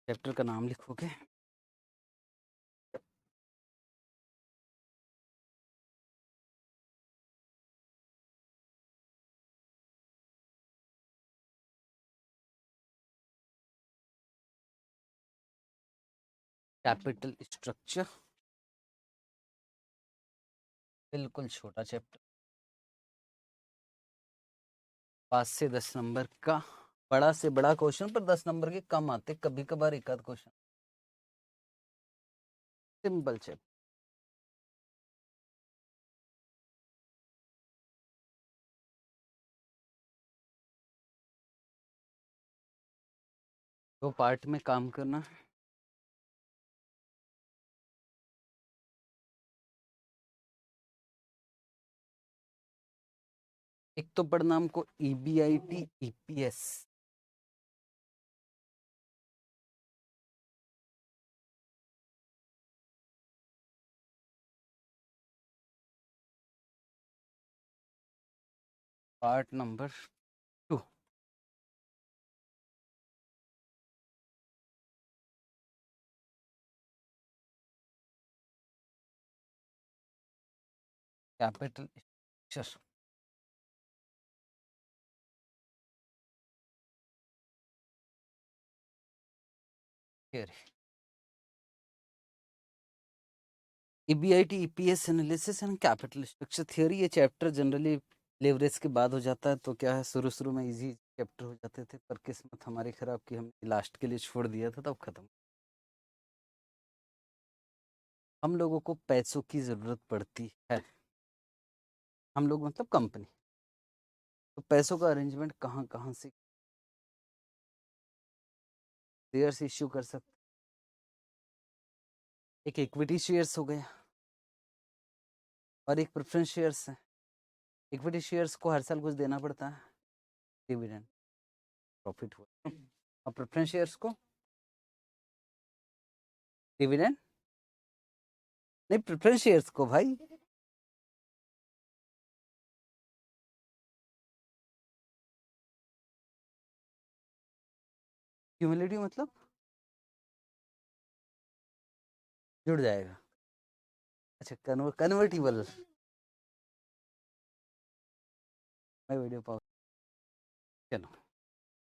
Chapter का नाम लिखोगे। कैपिटल स्ट्रक्चर, बिल्कुल छोटा चैप्टर, 5 से 10 नंबर का बड़ा से बड़ा क्वेश्चन, पर 10 नंबर के कम आते, कभी कभार एक आध क्वेश्चन। Simple chapter. दो पार्ट में काम करना। एक तो पढ़ना हमको EBIT EPS, part number 2। Capital structure, EBIT EPS analysis and capital structure theory. ये चैप्टर जनरली लेवरेज के बाद हो जाता है, तो क्या है शुरू में इजी चैप्टर हो जाते थे, पर किस्मत हमारी खराब कि हमने लास्ट के लिए छोड़ दिया था, तब खत्म। हम लोगों को पैसों की जरूरत पड़ती है, हम लोग मतलब कंपनी, तो पैसों का अरेंजमेंट कहाँ कहाँ से शेयर्स इश्यू कर सकते। एक इक्विटी शेयर्स हो गया और एक प्रेफरेंस शेयर्स है। इक्विटी शेयर्स को हर साल कुछ देना पड़ता है, डिविडेंड, प्रॉफिट हुआ। और प्रेफरेंस शेयर्स को डिविडेंड नहीं, प्रेफरेंस शेयर्स को भाई क्यूमुलेटिव मतलब जुड़ जाएगा। अच्छा, कन्वर्टिबल। मैं वीडियो पॉज। चलो,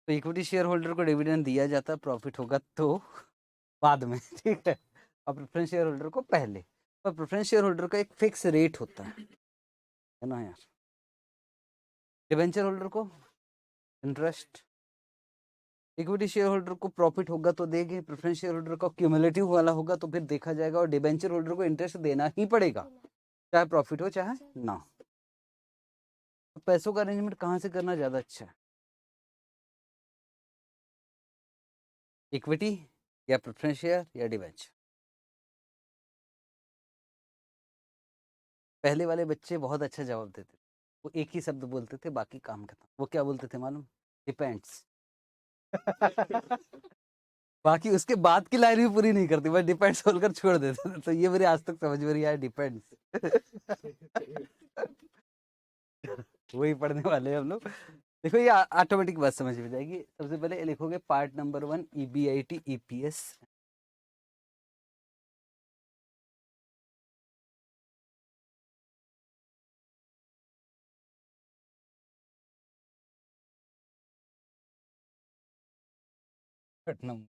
तो इक्विटी शेयर होल्डर को डिविडेंड दिया जाता है, प्रॉफिट होगा तो बाद में, ठीक है। और प्रेफरेंस शेयर होल्डर को पहले। पर प्रेफरेंस शेयर होल्डर का एक फिक्स रेट होता है ना यार। डिबेंचर होल्डर को इंटरेस्ट, इक्विटी शेयर होल्डर को प्रॉफिट होगा तो देंगे, प्रेफरेंस शेयर होल्डर का क्यूमुलेटिव वाला होगा तो फिर देखा जाएगा, और डिबेंचर होल्डर को इंटरेस्ट देना ही पड़ेगा, चाहे प्रॉफिट हो चाहे ना। तो पैसों का अरेंजमेंट कहाँ से करना ज्यादा अच्छा है, इक्विटी या प्रेफरेंस शेयर या डिबेंचर? पहले वाले बच्चे बहुत अच्छा जवाब देते थे, वो एक ही शब्द बोलते थे, बाकी काम खत्म। वो क्या बोलते थे मालूम? डिपेंड्स। बाकी उसके बाद की लाइन भी पूरी नहीं करती, बस डिपेंड्स बोलकर छोड़ देते थे। तो ये मेरी आज तक समझ में नहीं आया, डिपेंड्स। वही पढ़ने वाले हैं हम लोग। देखो ये ऑटोमेटिक बात समझ में जाएगी। सबसे पहले लिखोगे part number 1 EBIT EPS। Number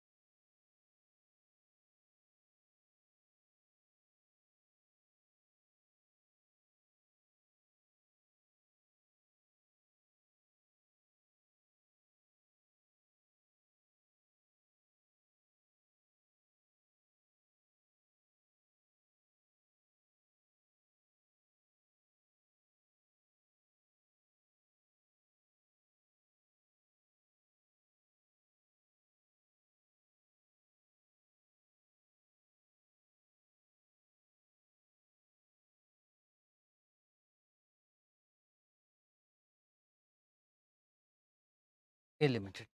A limited.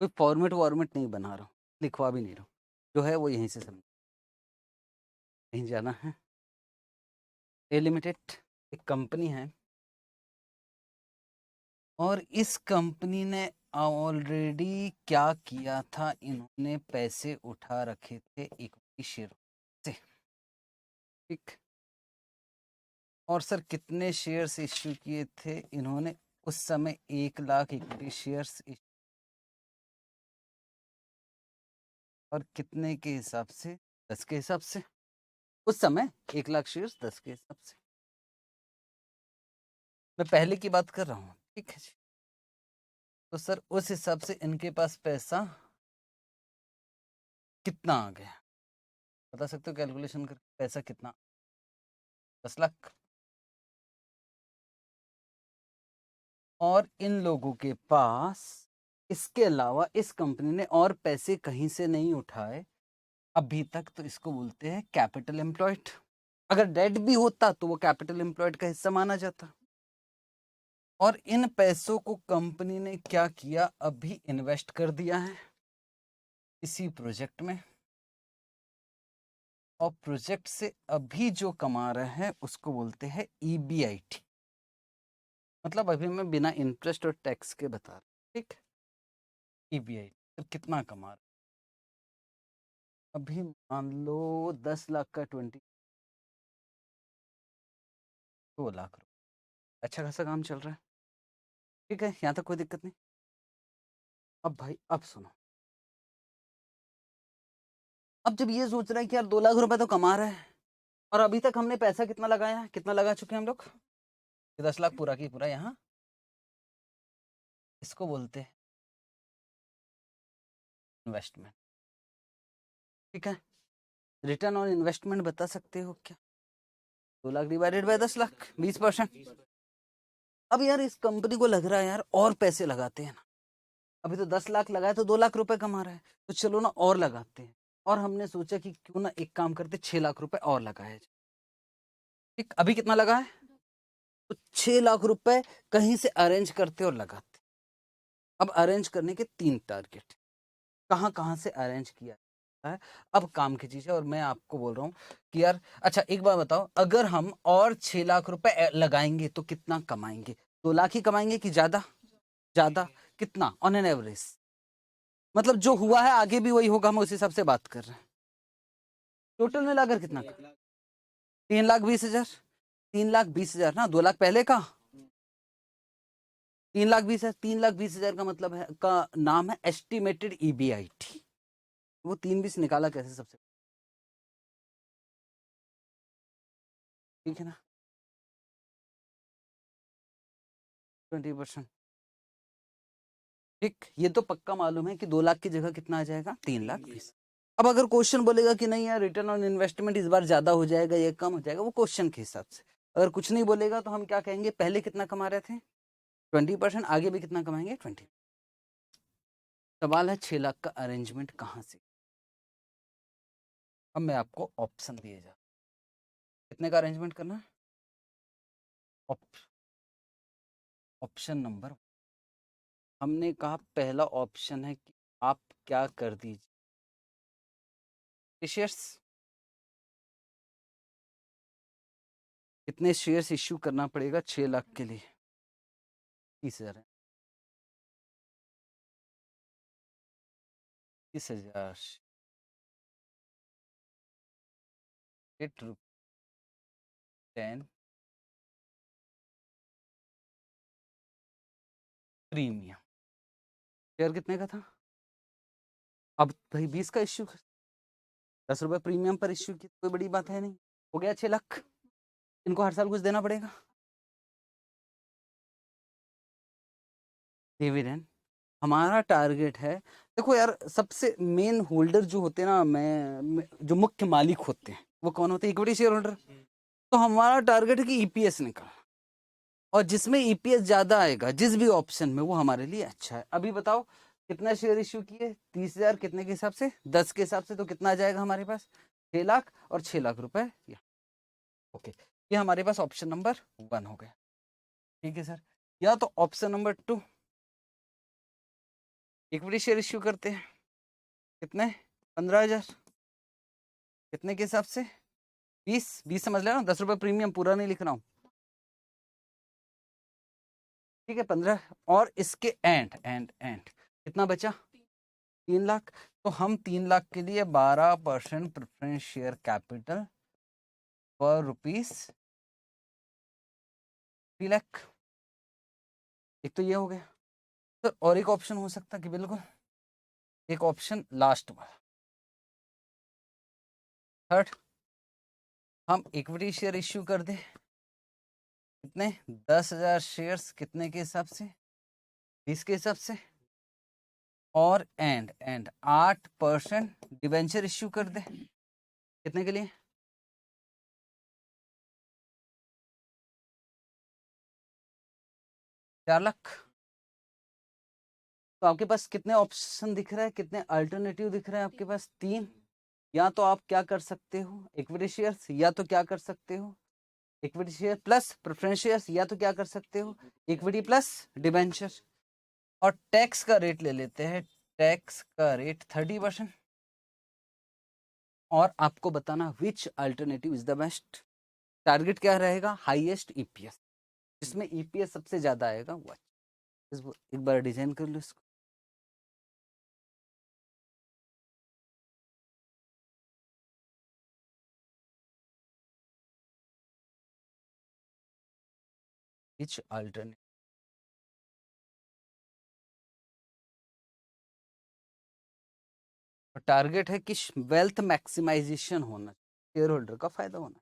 कोई फॉर्मेट वॉर्मेट नहीं बना रहा हूँ, लिखवा भी नहीं रहा हूँ, जो है वो यहीं से समझ, कहीं जाना है। ए लिमिटेड एक कंपनी है, और इस कंपनी ने ऑलरेडी क्या किया था, इन्होंने पैसे उठा रखे थे इक्विटी शेयर से, ठीक। और सर कितने शेयर्स इश्यू किए थे इन्होंने, उस समय 1 लाख इक्विटी शेयर्स, और कितने के हिसाब से, 10 के हिसाब से। उस समय 1 लाख शेयर्स 10 के हिसाब से, मैं पहले की बात कर रहा हूँ, ठीक है जी। तो सर उस हिसाब से इनके पास पैसा कितना आ गया, बता सकते हो कैलकुलेशन करके, पैसा कितना, 10 लाख। और इन लोगों के पास इसके अलावा इस कंपनी ने और पैसे कहीं से नहीं उठाए अभी तक, तो इसको बोलते हैं कैपिटल एम्प्लॉयड। अगर डेट भी होता तो वो कैपिटल एम्प्लॉयड का हिस्सा माना जाता। और इन पैसों को कंपनी ने क्या किया, अभी इन्वेस्ट कर दिया है इसी प्रोजेक्ट में, और प्रोजेक्ट से अभी जो कमा रहे हैं उसको बोलते हैं EBIT। मतलब अभी मैं बिना इंटरेस्ट और टैक्स के बता रहा हूँ, ठीक। EBIT तो कितना कमा रहे, अभी मान लो 10 लाख का 2 लाख रुपए, अच्छा खासा काम चल रहा है, ठीक है, यहाँ तक कोई दिक्कत नहीं। अब भाई अब सुनो, अब जब ये सोच रहा है कि यार 2 लाख रुपए तो कमा रहा है, और अभी तक हमने पैसा कितना लगाया है, कितना लगा चुके हैं हम लोग, 10 लाख पूरा की पूरा यहाँ, इसको बोलते हैं इन्वेस्टमेंट, ठीक है। रिटर्न ऑन इन्वेस्टमेंट बता सकते हो क्या, 2 लाख डिवाइडेड बाय 10 लाख, 20%। अब यार इस कंपनी को लग रहा है यार और पैसे लगाते हैं ना, अभी तो 10 लाख लगाए तो 2 लाख रुपए कमा रहा है, तो चलो ना और लगाते हैं। और हमने सोचा कि क्यों ना एक काम करते, 6 लाख रुपए और लगाया जाए, ठीक। अभी कितना लगा है, तो 6 लाख रुपए कहीं से अरेंज करते और लगाते। अब अरेंज करने के 3 टारगेट, कहाँ कहाँ से अरेंज किया है, अब काम की चीज है। और मैं आपको बोल रहा हूँ कि यार अच्छा एक बार बताओ, अगर हम और 6 लाख रुपए लगाएंगे तो कितना कमाएंगे, 2 लाख ही कमाएंगे कि ज्यादा, ज्यादा कितना ऑन एन एवरेज, मतलब जो हुआ है आगे भी वही होगा, हम उस हिसाब से बात कर रहे हैं। टोटल मिलाकर कितना, 3,20,000, 3,20,000 ना, 2 लाख पहले का, 3,20,000, 3,20,000 का मतलब है, का नाम है एस्टिमेटेड EBIT। वो 3,20 निकाला कैसे सबसे, ठीक है ना, 20%, ठीक। ये तो पक्का मालूम है कि 2 लाख की जगह कितना आ जाएगा, 3,20,000। अब अगर क्वेश्चन बोलेगा कि नहीं यार रिटर्न ऑन इन्वेस्टमेंट इस बार ज्यादा हो जाएगा, ये कम हो जाएगा, वो क्वेश्चन के हिसाब से। अगर कुछ नहीं बोलेगा तो हम क्या कहेंगे, पहले कितना कमा रहे थे 20%, आगे भी कितना कमाएंगे 20। सवाल है 6 लाख का अरेंजमेंट कहाँ से। अब मैं आपको ऑप्शन दिए जा, कितने का अरेंजमेंट करना है, ऑप्शन नंबर, हमने कहा पहला ऑप्शन है कि आप क्या कर दीजिए, शेयर्स, कितने शेयर्स इश्यू करना पड़ेगा 6 लाख के लिए, 30,000 है, 30,000, 8 10 प्रीमियम, शेयर कितने का था, अब भाई 20 का इश्यू, 10 रुपए प्रीमियम पर इश्यू की, कोई बड़ी बात है नहीं, हो गया 6 लाख। इनको हर साल कुछ देना पड़ेगा, डिविडेंड। हमारा टारगेट है, देखो यार सबसे मेन होल्डर जो होते हैं ना, जो मुख्य मालिक होते हैं वो कौन होते हैं, इक्विटी शेयर होल्डर। तो हमारा टारगेट है कि EPS निकाल, और जिसमें EPS ज्यादा आएगा जिस भी ऑप्शन में, वो हमारे लिए अच्छा है। अभी बताओ कितना शेयर इश्यू किए, 30,000, कितने के हिसाब से, 10 के हिसाब से, तो कितना आ जाएगा हमारे पास, 6 लाख और 6 लाख रुपए, ओके। ये हमारे पास ऑप्शन नंबर 1 हो गया, ठीक है सर। या तो option number 2, equity share issue करते हैं, कितने, 15,000, कितने के हिसाब से, 20 समझ लेना, 10 रुपए प्रीमियम, पूरा नहीं लिख रहा हूँ, ठीक है, 15। और इसके एंड कितना बचा? 3 लाख। तो हम 3 लाख के लिए 12% प्रेफरेंस शेयर कैपिटल पर रुपीस 3 लाख। एक तो ये हो गया। तो और एक ऑप्शन हो सकता कि बिल्कुल एक ऑप्शन लास्ट वाला, थर्ड, हम इक्विटी शेयर इश्यू कर दें। कितने? 10,000 शेयर्स कितने के हिसाब से? 20 के हिसाब से। और एंड 8% डिबेंचर इश्यू कर दे। कितने के लिए? 4 लाख। तो आपके पास कितने ऑप्शन दिख रहे हैं, कितने अल्टरनेटिव दिख रहे हैं आपके पास? 3। या तो आप क्या कर सकते हो, इक्विटी शेयर्स, या तो क्या कर सकते हो, equity share plus preference shares, या तो क्या कर सकते हो, इक्विटी प्लस डिबेंचर। और टैक्स का रेट ले लेते हैं, टैक्स का रेट 30%। और आपको बताना which alternative is the best. Target क्या रहेगा? हाईएस्ट ईपीएस, जिसमें ईपीएस सबसे ज्यादा आएगा वो। एक बार डिजाइन कर लो इसको। विच अल्टरनेटिव, टारगेट है कि वेल्थ मैक्सिमाइजेशन होना, शेयर होल्डर का फायदा होना।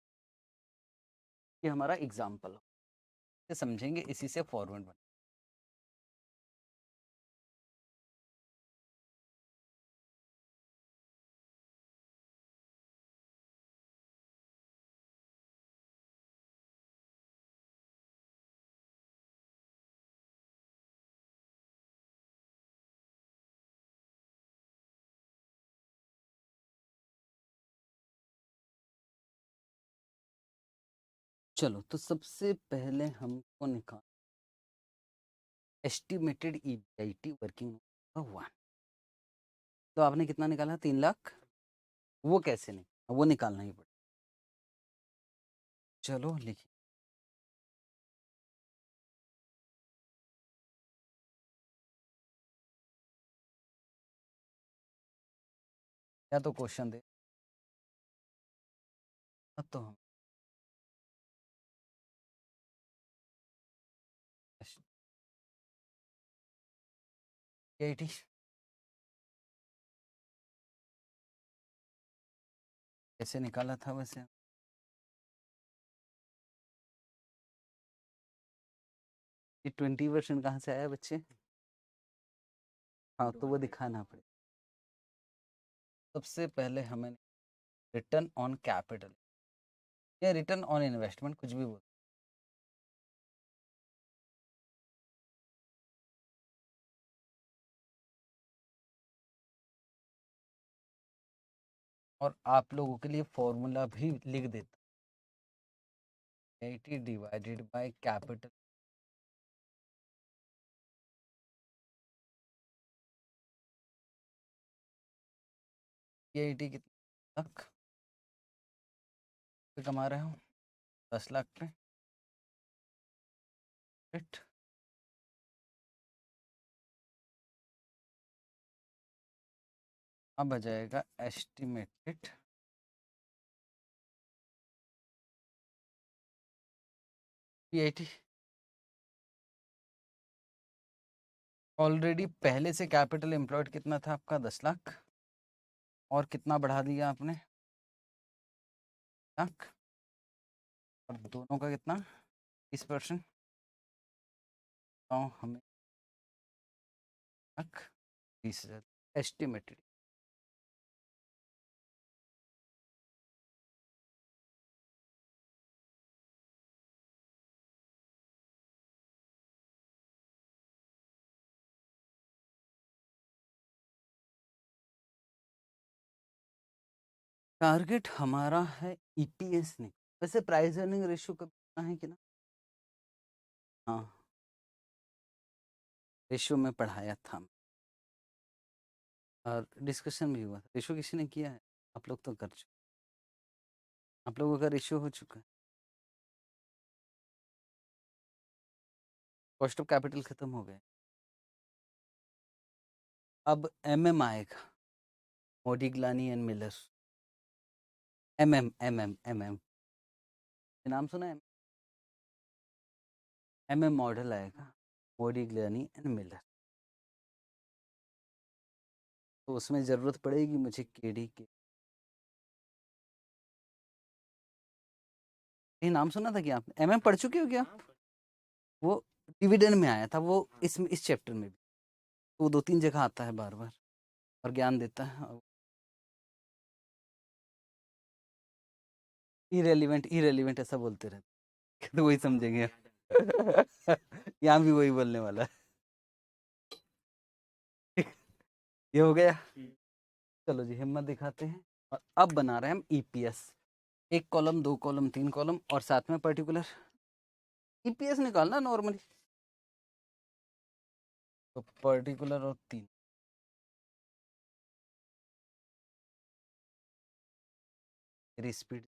ये हमारा एग्जाम्पल हो, समझेंगे इसी से फॉरवर्ड बन। चलो, तो सबसे पहले हमको निकाल एस्टिमेटेड ईबीआईटी वर्किंग 1। तो आपने कितना निकाला? 3 लाख। वो कैसे नहीं, वो निकालना ही पड़ेगा। चलो लिखिए। या तो क्वेश्चन दे, अब तो हम ईबीआईटी कैसे निकाला था वैसे? ये 20% कहाँ से आया बच्चे? हाँ, तो वो दिखाना पड़ेगा। सबसे पहले हमें रिटर्न ऑन कैपिटल या रिटर्न ऑन इन्वेस्टमेंट, कुछ भी बोल। और आप लोगों के लिए फॉर्मूला भी लिख देता, 80 डिवाइडेड बाय कैपिटल। ये 80 कितने तक पे कमा रहे हो? 10 लाख पे। राइट। अब आ जाएगा एस्टिमेटेड पीआईटी। ऑलरेडी पहले से कैपिटल एम्प्लॉयड कितना था आपका? 10 लाख। और कितना बढ़ा दिया आपने? लाख। और दोनों का कितना? 20%। तो हमें लाख 20,000 एस्टिमेटेड। टारगेट हमारा है ईपीएस नहीं, वैसे प्राइस अर्निंग रेशियो का कितना है कि ना? हाँ, रेशियो में पढ़ाया था और डिस्कशन भी हुआ था। रेशियो किसी ने किया है? आप लोग तो कर चुके, आप लोगों का रेशियो हो चुका है। कॉस्ट ऑफ कैपिटल खत्म हो गया। अब MM आएगा, मोडिग्लानी एंड मिलर। MM नाम सुना है? MM मॉडल आएगा, मोडिग्लानी एंड मिलर। तो उसमें ज़रूरत पड़ेगी मुझे केडी के। ये नाम सुना था क्या आपने? MM पढ़ चुके हो क्या? वो डिविडेंड में आया था वो, इस चैप्टर में भी। वो 2-3 जगह आता है बार-बार और ज्ञान देता है। इरेलीवेंट ऐसा बोलते रहते तो वही समझेंगे। यहाँ भी वही बोलने वाला है। ये हो गया। चलो जी, हिम्मत दिखाते हैं। और अब बना रहे हैं हम ईपीएस। 1 कॉलम, 2 कॉलम, 3 कॉलम और साथ में पर्टिकुलर ईपीएस निकालना नॉर्मली। तो पर्टिकुलर और 3 मेरी स्पीड।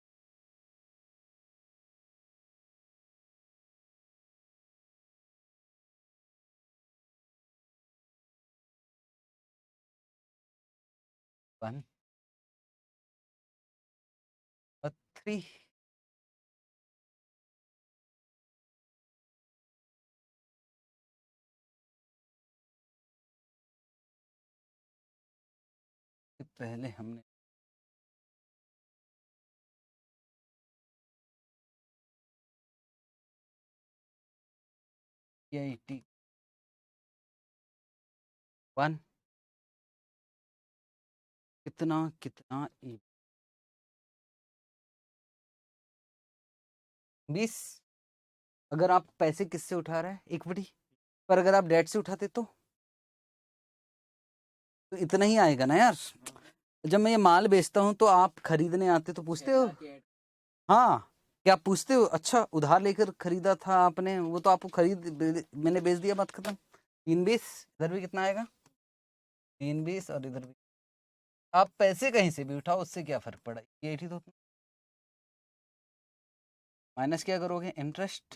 वन और 3 पहले हमने EIT 1 कितना 20। अगर आप पैसे किससे उठा रहे हैं? इक्विटी। पर अगर आप डेट से उठाते तो इतना ही आएगा ना यार। जब मैं ये माल बेचता हूँ तो आप खरीदने आते तो पूछते हो? हाँ, क्या आप पूछते हो? अच्छा, उधार लेकर खरीदा था आपने, वो तो आपको मैंने बेच दिया, बात खत्म। 3-20, इधर भी कितना आएगा? 3-20 और इधर भी। आप पैसे कहीं से भी उठाओ, उससे क्या फर्क पड़ा? ये तो माइनस क्या करोगे? इंटरेस्ट।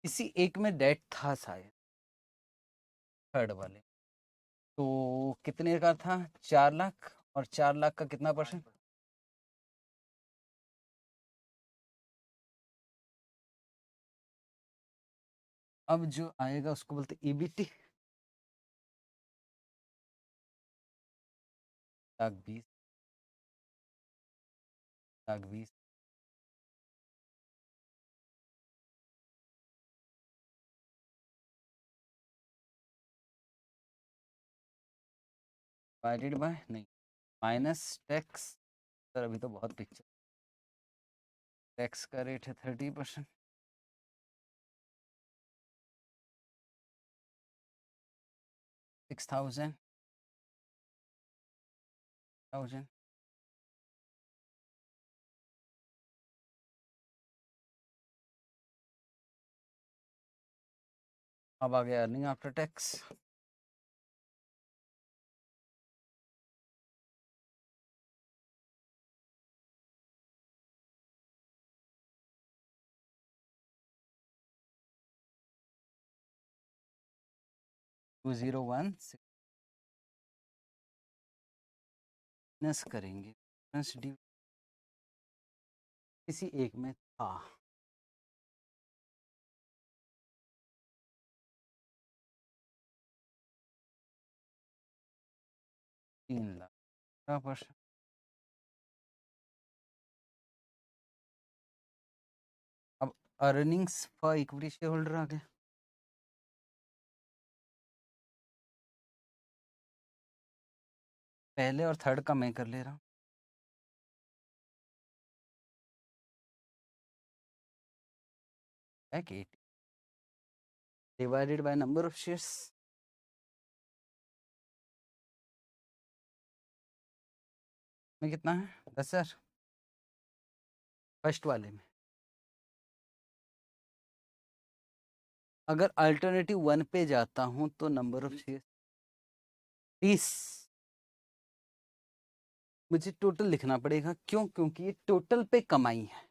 किसी एक में डेट था शायद, थर्ड वाले। तो कितने का था? 4 लाख। और 4 लाख का कितना परसेंट? अब जो आएगा उसको बोलते ईबीटी। 1,20,000, 1,20,000 डिवाइडेड बाय, नहीं, माइनस टैक्स। सर अभी तो बहुत पिक्चर। टैक्स का रेट है 30%। 6,000 1000। अब आ गया earning after tax. To 2016 minus करेंगे, किसी एक में था। $3,00,000। अब earnings for equity share holder आ गया। पहले और थर्ड का मैं कर ले रहा हूँ। Divided by number of shares में कितना है? 10,000 फर्स्ट वाले में। अगर अल्टरनेटिव 1 पे जाता हूँ तो नंबर ऑफ शेयर 30। मुझे टोटल लिखना पड़ेगा, क्यों? क्योंकि ये टोटल पे कमाई है।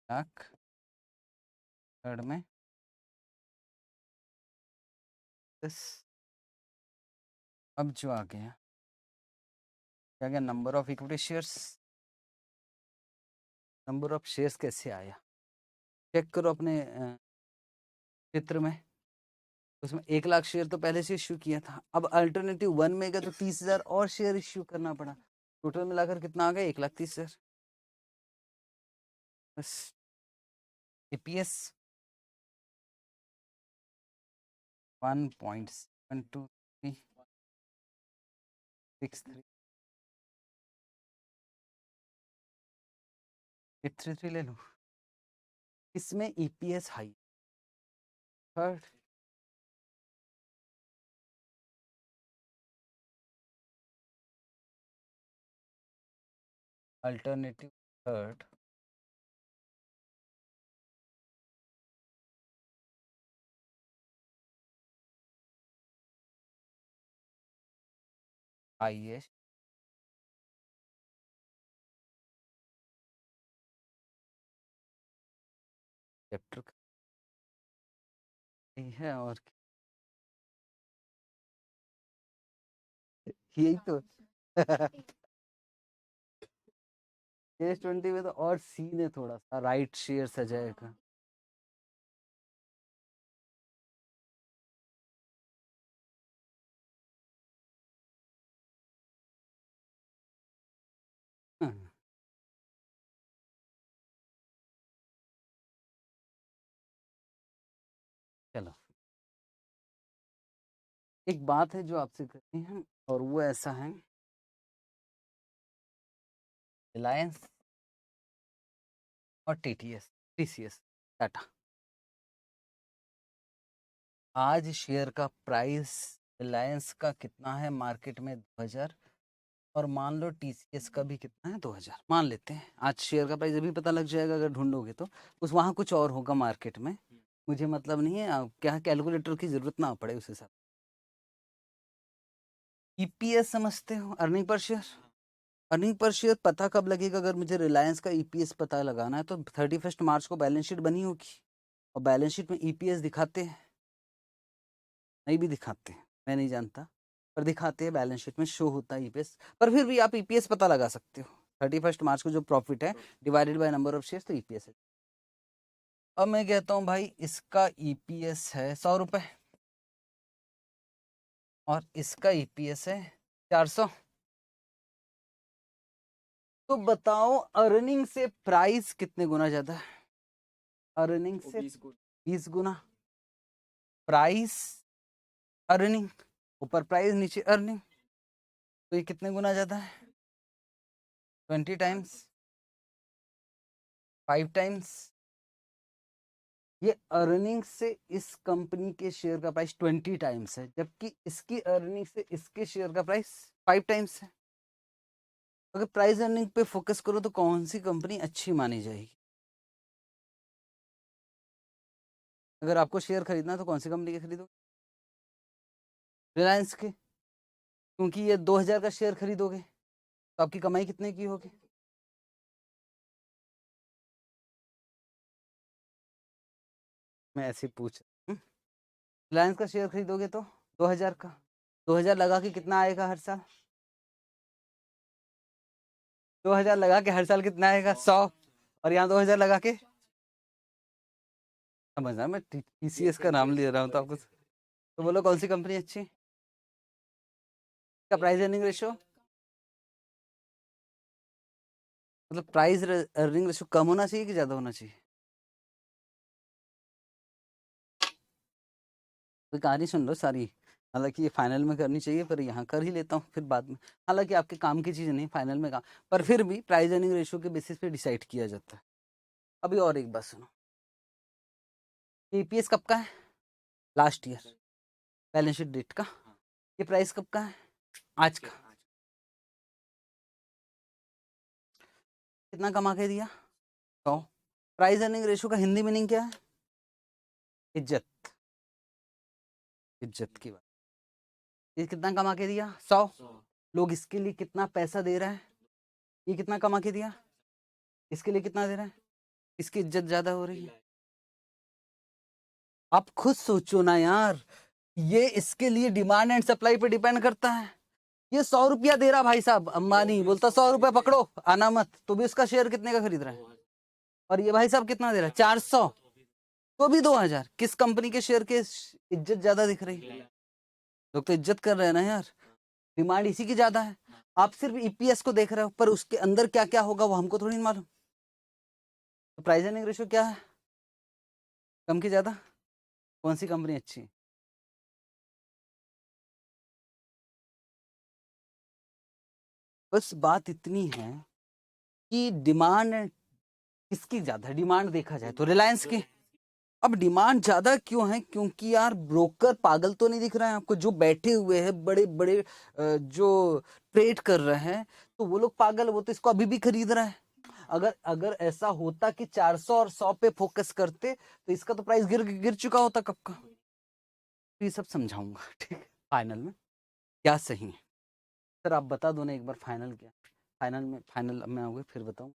लाख थर्ड में अब जो आ गया क्या गया, number of equity shares. Number of shares कैसे आया, चेक करो अपने चित्र में। उसमें 1 लाख शेयर तो पहले से इश्यू किया था। अब अल्टरनेटिव 1 में गया तो 30,000 और शेयर इश्यू करना पड़ा। टोटल मिलाकर कितना आ गया, 1,30,000। बस ईपीएस 1.72363 833 ले लो। इसमें EPS high third, alternative third, highest, chapter है और यही तो S20 में तो और सीन है थोड़ा सा, राइट शेयर सजाए का। हाँ, चलो एक बात है जो आपसे करनी है और वो ऐसा है, रिलायंस और टीटीएस टीसीएस टाटा, आज शेयर का प्राइस रिलायंस का कितना है मार्केट में 2000, और मान लो टीसीएस का भी कितना है 2000 मान लेते हैं। आज शेयर का प्राइस अभी पता लग जाएगा अगर ढूंढोगे तो, उस वहाँ कुछ और होगा मार्केट में, मुझे मतलब नहीं है, क्या कैलकुलेटर की जरूरत ना पड़े उस हिसाब। ईपीएस समझते हो, earning per share. Earning per share पता कब लगेगा, अगर मुझे रिलायंस का ईपीएस पता लगाना है तो 31 मार्च को बैलेंस शीट बनी होगी, और बैलेंस शीट में ईपीएस दिखाते हैं, नहीं भी दिखाते हैं मैं नहीं जानता, पर दिखाते हैं, बैलेंस शीट में शो होता है ईपीएस। पर फिर भी आप ईपीएस पता लगा सकते हो, 31 मार्च को जो प्रॉफिट है divided by number of shares तो ईपीएस है। अब मैं कहता हूँ भाई इसका ईपीएस है 100 रुपए और इसका ईपीएस है 400, तो बताओ अर्निंग से प्राइस कितने गुना ज्यादा है, अर्निंग से 20 गुना, प्राइस अर्निंग, ऊपर प्राइस नीचे अर्निंग, तो ये कितने गुना ज्यादा है, 20 टाइम्स, 5 टाइम्स। ये अर्निंग से इस कंपनी के शेयर का प्राइस 20 टाइम्स है, जबकि इसकी अर्निंग से इसके शेयर का प्राइस 5 टाइम्स है। अगर प्राइस अर्निंग पे फोकस करो तो कौन सी कंपनी अच्छी मानी जाएगी, अगर आपको शेयर खरीदना है तो कौन सी कंपनी के खरीदो, रिलायंस के, क्योंकि ये 2000 का शेयर खरीदोगे तो आपकी कमाई कितने की होगी, मैं ऐसे पूछ रिलायंस का शेयर खरीदोगे तो 2000 का, 2000 लगा के कितना आएगा हर साल, 2000 लगा के हर साल कितना आएगा 100, और यहाँ 2000 लगा के, समझना मैं टीसीएस का नाम ले रहा हूँ तो आपको, तो बोलो कौन सी कंपनी अच्छी, का प्राइस अर्निंग रेशियो, मतलब प्राइस अर्निंग रेशियो कम होना चाहिए कि ज्यादा होना चाहिए, कोई कहानी सुन लो सारी, हालांकि ये फाइनल में करनी चाहिए पर यहाँ कर ही लेता हूँ फिर बाद में, हालांकि आपके काम की चीज़ नहीं फाइनल में काम, पर फिर भी प्राइस अर्निंग रेशियो के बेसिस पे डिसाइड किया जाता है। अभी और एक बात सुनो, ईपीएस कब का है, last year balance sheet date का, ये प्राइस कब का है, आज का, कितना कमा के दिया 100, प्राइस अर्निंग रेशियो का हिंदी मीनिंग क्या है, इज्जत, इज्जत की बात, ये कितना कमा के दिया 100, लोग इसके लिए कितना पैसा दे रहे हैं, ये कितना कमा के दिया, इसके लिए कितना दे रहे हैं, इसकी इज्जत ज्यादा हो रही है? आप खुद सोचो ना यार, ये इसके लिए डिमांड एंड सप्लाई पे डिपेंड करता है। ये 100 रुपया दे रहा भाई साहब अंबानी, बोलता 100 रुपया पकड़ो आना मत, तो भी उसका शेयर कितने का खरीद रहा है? और ये भाई साहब कितना दे रहा है? 400, तो भी 2000। किस कंपनी के शेयर के इज्जत ज्यादा दिख रही है? लोग तो इज्जत कर रहे हैं ना यार, डिमांड इसी की ज्यादा है। आप सिर्फ ईपीएस को देख रहे हो, पर उसके अंदर क्या क्या होगा वो हमको थोड़ी मालूम। तो प्राइस अर्निंग रेशियो क्या है, कम की ज्यादा? कौन सी कंपनी अच्छी है? बस बात इतनी है कि डिमांड किसकी ज्यादा है? डिमांड देखा जाए तो रिलायंस की। अब डिमांड ज्यादा क्यों है? क्योंकि यार ब्रोकर पागल तो नहीं दिख रहे हैं आपको, जो बैठे हुए हैं बड़े बड़े जो ट्रेड कर रहे हैं, तो वो लोग पागल, वो तो इसको अभी भी खरीद रहा है। अगर अगर ऐसा होता कि 400 और 100 पे फोकस करते तो इसका तो प्राइस गिर गिर चुका होता कब का। तो ये सब समझाऊंगा, ठीक है, फाइनल में क्या सही है। सर आप बता दो ना एक बार फाइनल क्या, फाइनल में आओगे फिर बताऊं।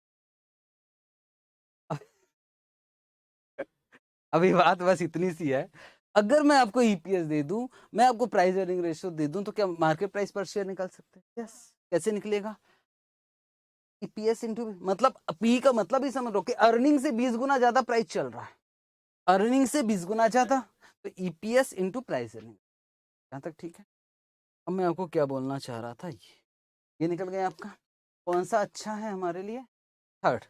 अभी बात बस इतनी सी है, अगर मैं आपको ईपीएस दे दूं, मैं आपको प्राइस अर्निंग रेशियो दे दूं, तो क्या मार्केट प्राइस पर शेयर निकाल सकते हैं? यस। कैसे निकलेगा? ईपीएस इंटू, मतलब पी का मतलब ही समझ लो कि अर्निंग से 20 गुना ज्यादा प्राइस चल रहा है, अर्निंग से 20 गुना ज्यादा, तो ईपीएस इंटू प्राइस अर्निंग। यहाँ तक ठीक है? अब मैं आपको क्या बोलना चाह रहा था, ये निकल गया आपका। कौन सा अच्छा है हमारे लिए? थर्ड।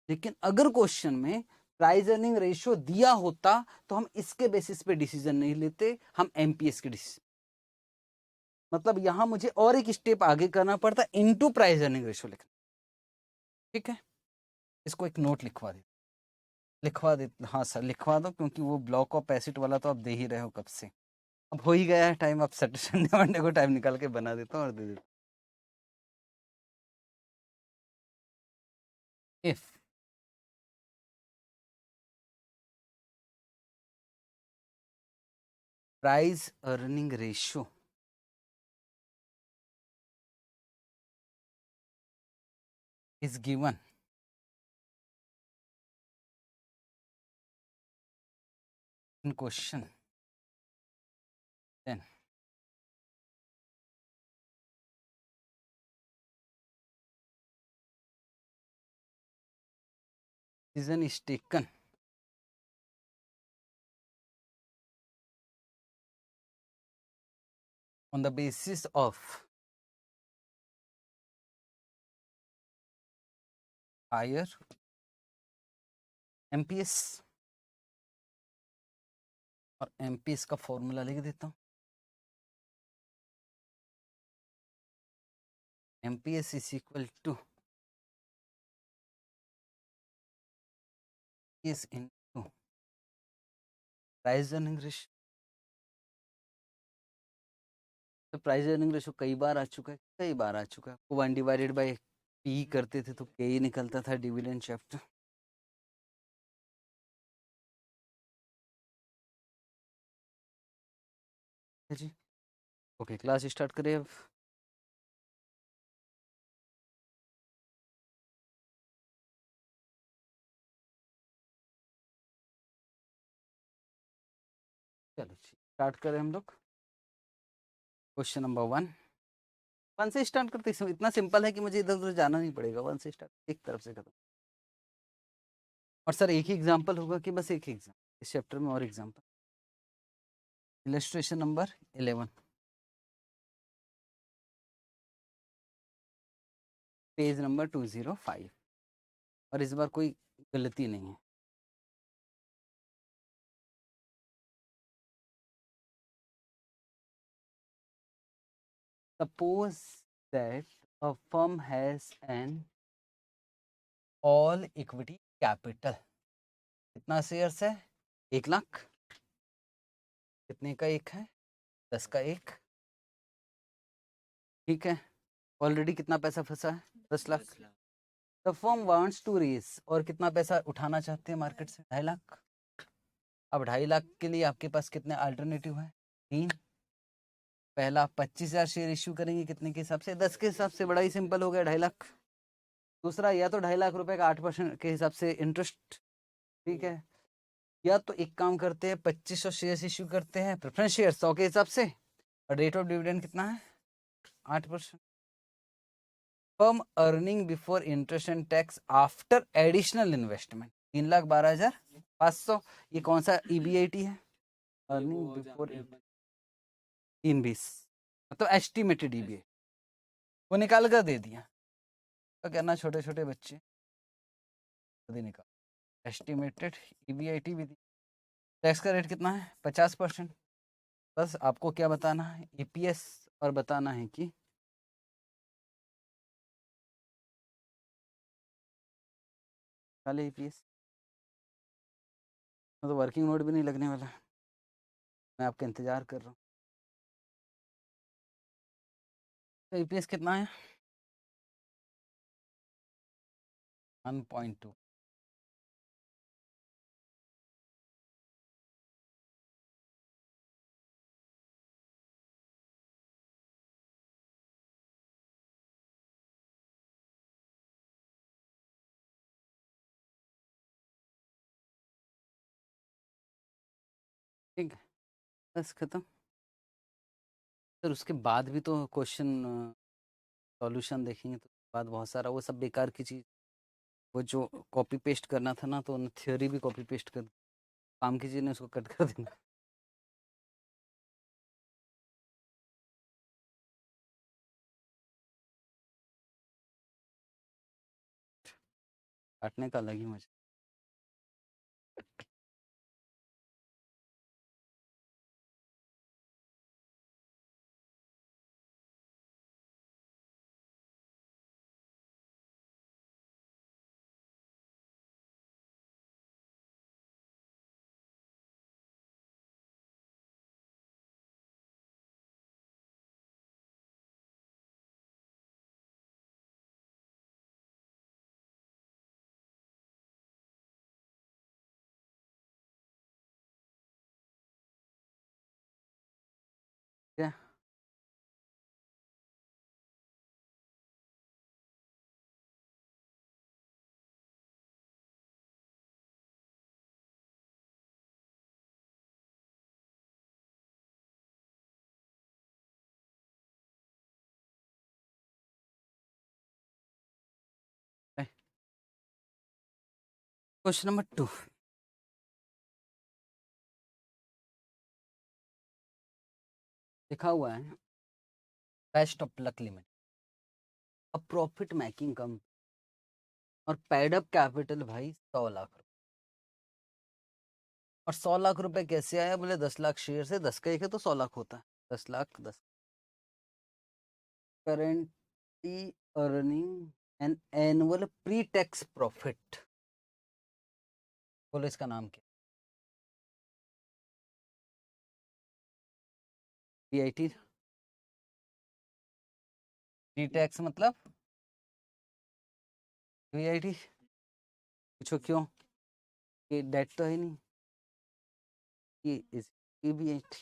लेकिन अगर क्वेश्चन में प्राइस अर्निंग रेशियो दिया होता तो हम इसके बेसिस पे डिसीजन नहीं लेते, हम एमपीएस के डिसीजन, मतलब यहां मुझे और एक स्टेप आगे करना पड़ता, इनटू प्राइस अर्निंग रेशियो लिखना। ठीक है, इसको एक नोट लिखवा दे। हाँ सर लिखवा दो, क्योंकि वो ब्लॉक ऑफ एसिड वाला तो आप दे ही रहे हो कब से। अब हो ही गया है टाइम, अब संडे मंडे को टाइम निकाल के बना देता हूँ और दे देता हूँ। If price earning ratio is given in question, then decision is taken on the basis of higher MPS, और MPS का फॉर्मूला लिख देता हूँ। MPS is equal to is into price earning ratio. तो प्राइस अर्निंग रेशियो कई बार आ चुका है, कई बार आ चुका है। 1 डिवाइडेड बाई पी करते थे तो के ही निकलता था डिविडेंड चैप्टर। जी ओके, क्लास स्टार्ट करें अब। चलो स्टार्ट करें हम लोग। क्वेश्चन नंबर 1 से स्टार्ट करते हैं, इतना सिंपल है कि मुझे इधर उधर जाना नहीं पड़ेगा। 1 से स्टार्ट, एक तरफ से खत्म। और सर एक ही एग्जाम्पल होगा कि बस एक ही एग्जाम्पल इस चैप्टर में? और example, illustration number 11, page number 205। और इस बार कोई गलती नहीं है। Suppose that a firm has an all equity capital. कितना शेयर्स है? 1 लाख। कितने का एक है? 10 का एक। ठीक है, ऑलरेडी कितना पैसा फंसा है? 10 lakh. The firm wants to raise, और कितना पैसा उठाना चाहते हैं मार्केट से? 2.5 लाख। अब 2.5 लाख के लिए आपके पास कितने अल्टरनेटिव है? 3। पहला आप 25,000 शेयर इश्यू करेंगे, कितने के हिसाब से? 10 के हिसाब से। बड़ा ही सिंपल हो गया, 2.5 लाख। दूसरा, या तो 2.5 लाख रुपए का 8% के हिसाब से इंटरेस्ट ठीक है, या तो एक काम करते हैं 2500 शेयर इश्यू करते हैं प्रेफरेंस शेयर 100 के हिसाब से, और रेट ऑफ डिविडेंड कितना है 8%। Firm earning before interest and tax after additional investment 3,12,500। ये कौन सा EBIT है? अर्निंग बिफोर 320, मतलब एस्टिमेटेड EBIT वो निकाल कर दे दिया। तो कहना छोटे छोटे बच्चे निकाल एस्टिमेटेड EBIT भी दी। टैक्स का रेट कितना है 50%। बस आपको क्या बताना है EPS, और बताना है कि खाली EPS, तो वर्किंग नोट भी नहीं लगने वाला, मैं आपका इंतजार कर रहा हूँ। तो EPS कितना है 1.2। ठीक है, बस खत्म। सर उसके बाद भी तो क्वेश्चन सॉल्यूशन देखेंगे तो बाद बहुत सारा वो सब बेकार की चीज़, वो जो कॉपी पेस्ट करना था ना, तो थ्योरी भी कॉपी पेस्ट कर, काम की चीज़ ने उसको कट कर देना। काटने का अलग ही मजा। क्या क्वेश्चन नंबर 2, लिखा हुआ है बेस्ट ऑफ लक लिमिट अब प्रॉफिट मेकिंग कम, और पेड अप कैपिटल भाई 100 लाख रुपए। और 100 लाख रुपए कैसे आया? बोले 10 लाख शेयर से, 10 का एक है तो 100 लाख होता है, 10 lakh 10। Currently earning an annual pre tax profit, बोलो इसका नाम क्या? PIT प्री टैक्स मतलब PIT। पूछो क्यों? ये डेट तो है नहीं, ये इस EBIT।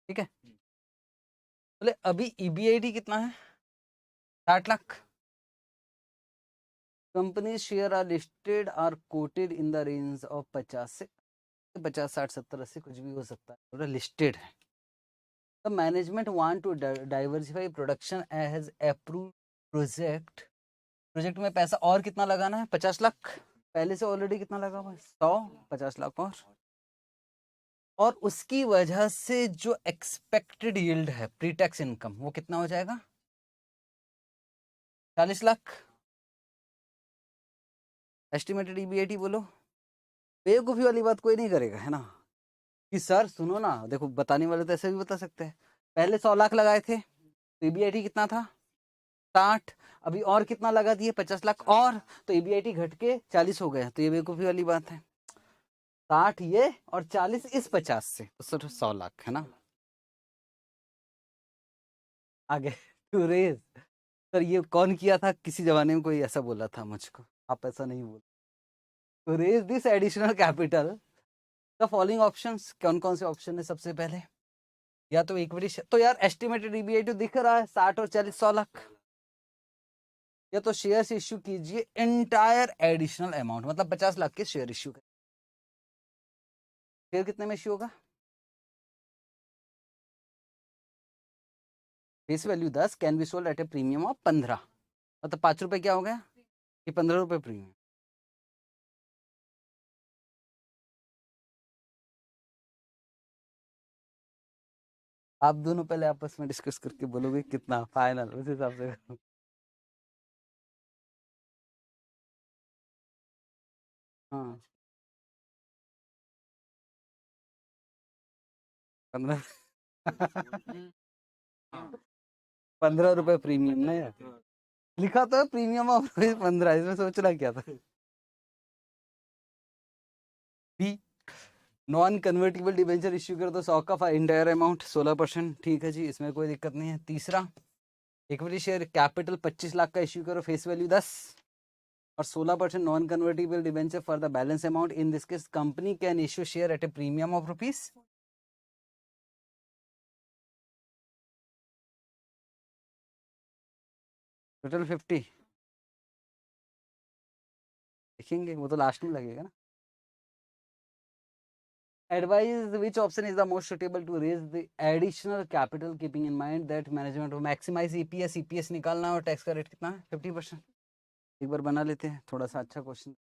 ठीक है, बोले अभी EBIT कितना है 60 lakh. Company share are listed are quoted in the range of 50 से 50, 60, 70, 80 कुछ भी हो सकता है, थोड़ा लिस्टेड है। The management want to diversify production as approved project. Project में पैसा और कितना लगाना है 50 लाख, पहले से ऑलरेडी कितना लगा हुआ है 100, 50 लाख और उसकी वजह से जो एक्सपेक्टेड यील्ड है प्री टैक्स इनकम वो कितना हो जाएगा 40 लाख। एस्टिमेटेड EBIT बोलो। बेवकूफ़ी वाली बात कोई नहीं करेगा, है ना, कि सर सुनो ना, देखो बताने वाले तो ऐसे भी बता सकते हैं, पहले 100 लाख लगाए थे तो EBIT कितना था 60, अभी और कितना लगा दिए 50 लाख और, तो EBIT घट के 40 हो गया, तो ये बेवकूफ़ी वाली बात है। 60 ये और 40 इस 50 से तो सिर्फ 100 लाख है ना। आगे टू रेज, सर ये कौन किया था, किसी जमाने में कोई ऐसा बोला था मुझको, आप ऐसा नहीं बोल। To raise this additional capital the following options, कौन कौन से ऑप्शन है सबसे पहले? या तो इक्विटी, तो यार एस्टिमेटेड EBIT दिख रहा है 60 और 40 100 लाख, या तो शेयर्स इश्यू कीजिए एंटायर एडिशनल अमाउंट, मतलब 50 लाख के शेयर इश्यू करें। शेयर कितने में इश्यू होगा? Face value 10 can be sold at A premium of 15, मतलब 5 रुपए क्या हो गया? ये 15 रुपए प्रीमियम। आप दोनों पहले आपस में डिस्कस करके बोलोगे कितना फाइनल, उस हिसाब से। 15 15 रुपए प्रीमियम ना यार, लिखा तो है प्रीमियम ऑफ 15, इसमें सोचना क्या था। B, non convertible debenture issue कर दो 100 का इंटायर अमाउंट 16%, ठीक है जी, इसमें कोई दिक्कत नहीं है। तीसरा, इक्विटी शेयर कैपिटल 25 लाख का इश्यू करो, फेस वैल्यू 10 और 16% non convertible debenture for the balance amount. In this case company can issue share eight A premium of rupees total 50, देखेंगे वो तो लास्ट में लगेगा ना। Advise which option is the most suitable to raise the additional capital keeping in mind that management will maximize EPS। EPS निकालना और tax का rate कितना है? 50%। एक बार बना लेते हैं, थोड़ा सा अच्छा क्वेश्चन।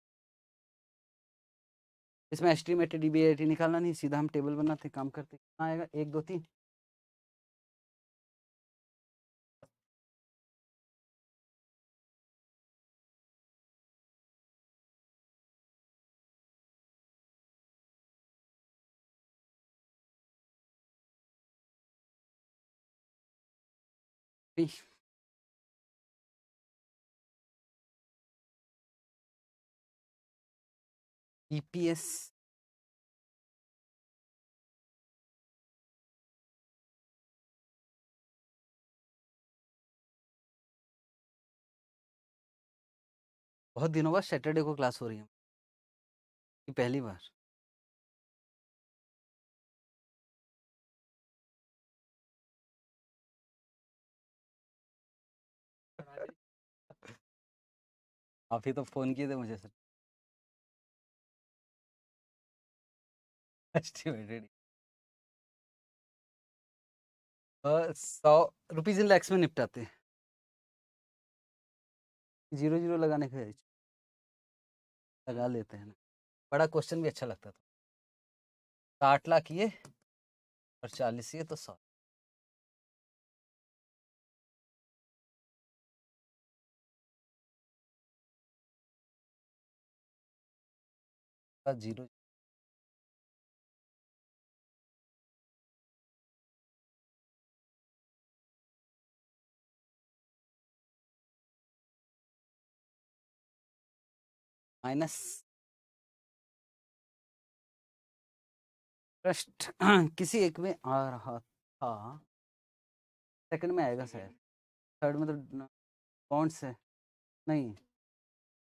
इसमें एस्टिमेटेड EBIT निकालना नहीं, सीधा हम टेबल बनाते काम करते। कितना आएगा? 1 2 3, EPS बहुत दिनों बाद सैटरडे को क्लास हो रही है, ये पहली बार। आप ही तो फोन किए थे मुझे sir. Estimated 100 rupees in lakhs में निपटाते हैं, 0 0 लगाने का लगा लेते हैं ना, बड़ा क्वेश्चन भी अच्छा लगता था। 60 लाख ये और 40 ये तो 100 का 0 माइनस ट्रस्ट किसी एक में आ रहा था, सेकंड में आएगा शायद, थर्ड में तो कौन से, नहीं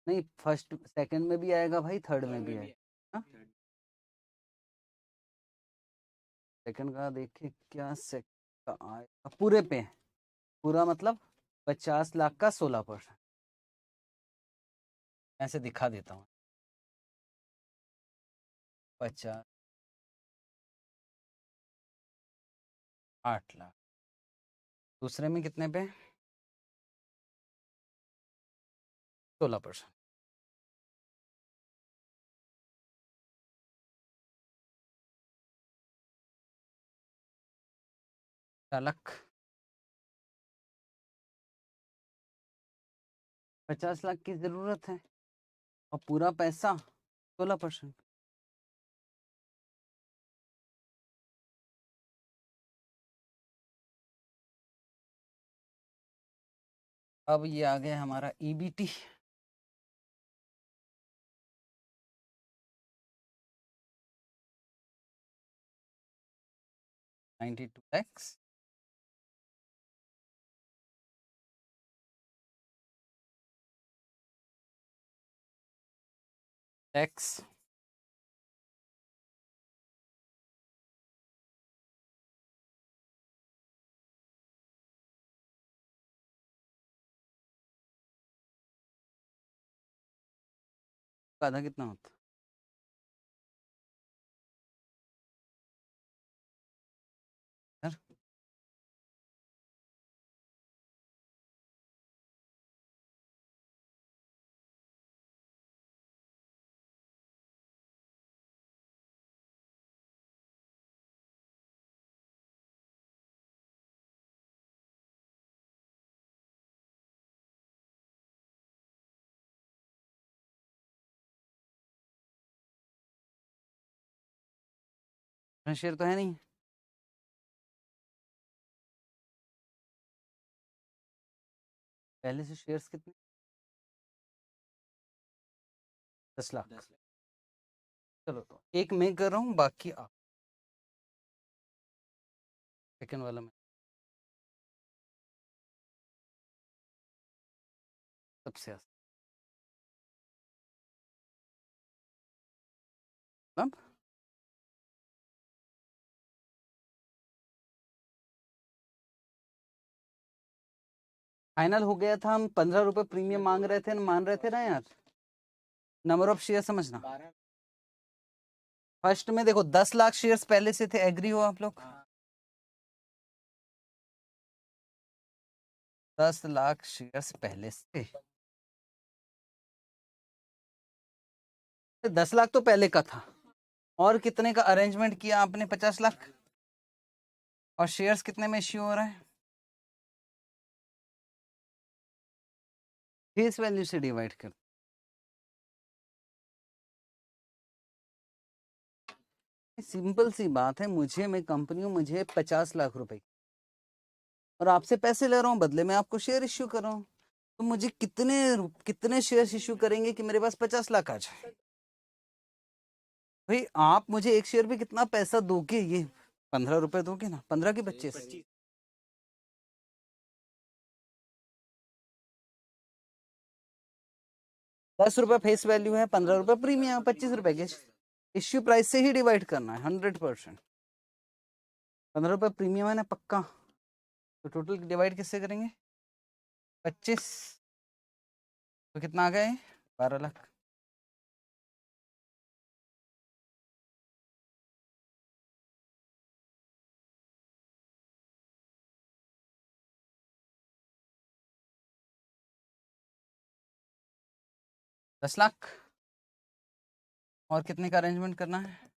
नहीं, फर्स्ट सेकंड में भी आएगा भाई, थर्ड में भी आएगा। सेकंड का देखिए क्या, सेकंड का आएगा पूरे पे, पूरा मतलब 50 लाख का 16%, ऐसे दिखा देता हूँ। 50 8 लाख, दूसरे में कितने पे? 16%। 4 लाख, 50 लाख की जरूरत है और पूरा पैसा 16%। अब ये आ गया हमारा EBT, $92 lakhs, टैक्स आधा कितना होता? सर शेयर तो है नहीं। पहले से शेयर्स कितने? 10 लाख। चलो तो एक मैं कर रहा हूँ, बाकी आप। सेकंड वाला मैं सबसे आसान। अब फाइनल हो गया था, हम 15 रुपए प्रीमियम मांग रहे थे, मान रहे थे ना यार। नंबर ऑफ शेयर समझना। फर्स्ट में देखो 10 लाख शेयर्स पहले से थे, एग्री हो आप लोग? 10 लाख शेयर्स पहले से। 10 लाख तो पहले का था। और कितने का अरेंजमेंट किया आपने? 50 लाख। और शेयर्स कितने में इश्यू हो रहा है? फेस वैल्यू से डिवाइड कर। सिंपल सी बात है, मुझे, मैं कंपनी हूँ, मुझे 50 लाख रुपए और आपसे पैसे ले रहा हूँ, बदले में आपको शेयर इश्यू कर रहा हूँ। तो मुझे कितने कितने शेयर्स इश्यू करेंगे कि मेरे पास 50 लाख आ जाए? भाई आप मुझे एक शेयर पे कितना पैसा दोगे? ये 15 रुपए दोगे ना? 15 की 25? 10 रुपए फेस वैल्यू है, 15 रुपए प्रीमियम, 25 रुपए के इश्यू प्राइस से ही डिवाइड करना है 100%। 15 रुपए प्रीमियम है ना पक्का? तो टोटल डिवाइड किससे करेंगे? 25। तो कितना आ गए? 12 लाख। दस लाख। और कितने का अरेंजमेंट करना है?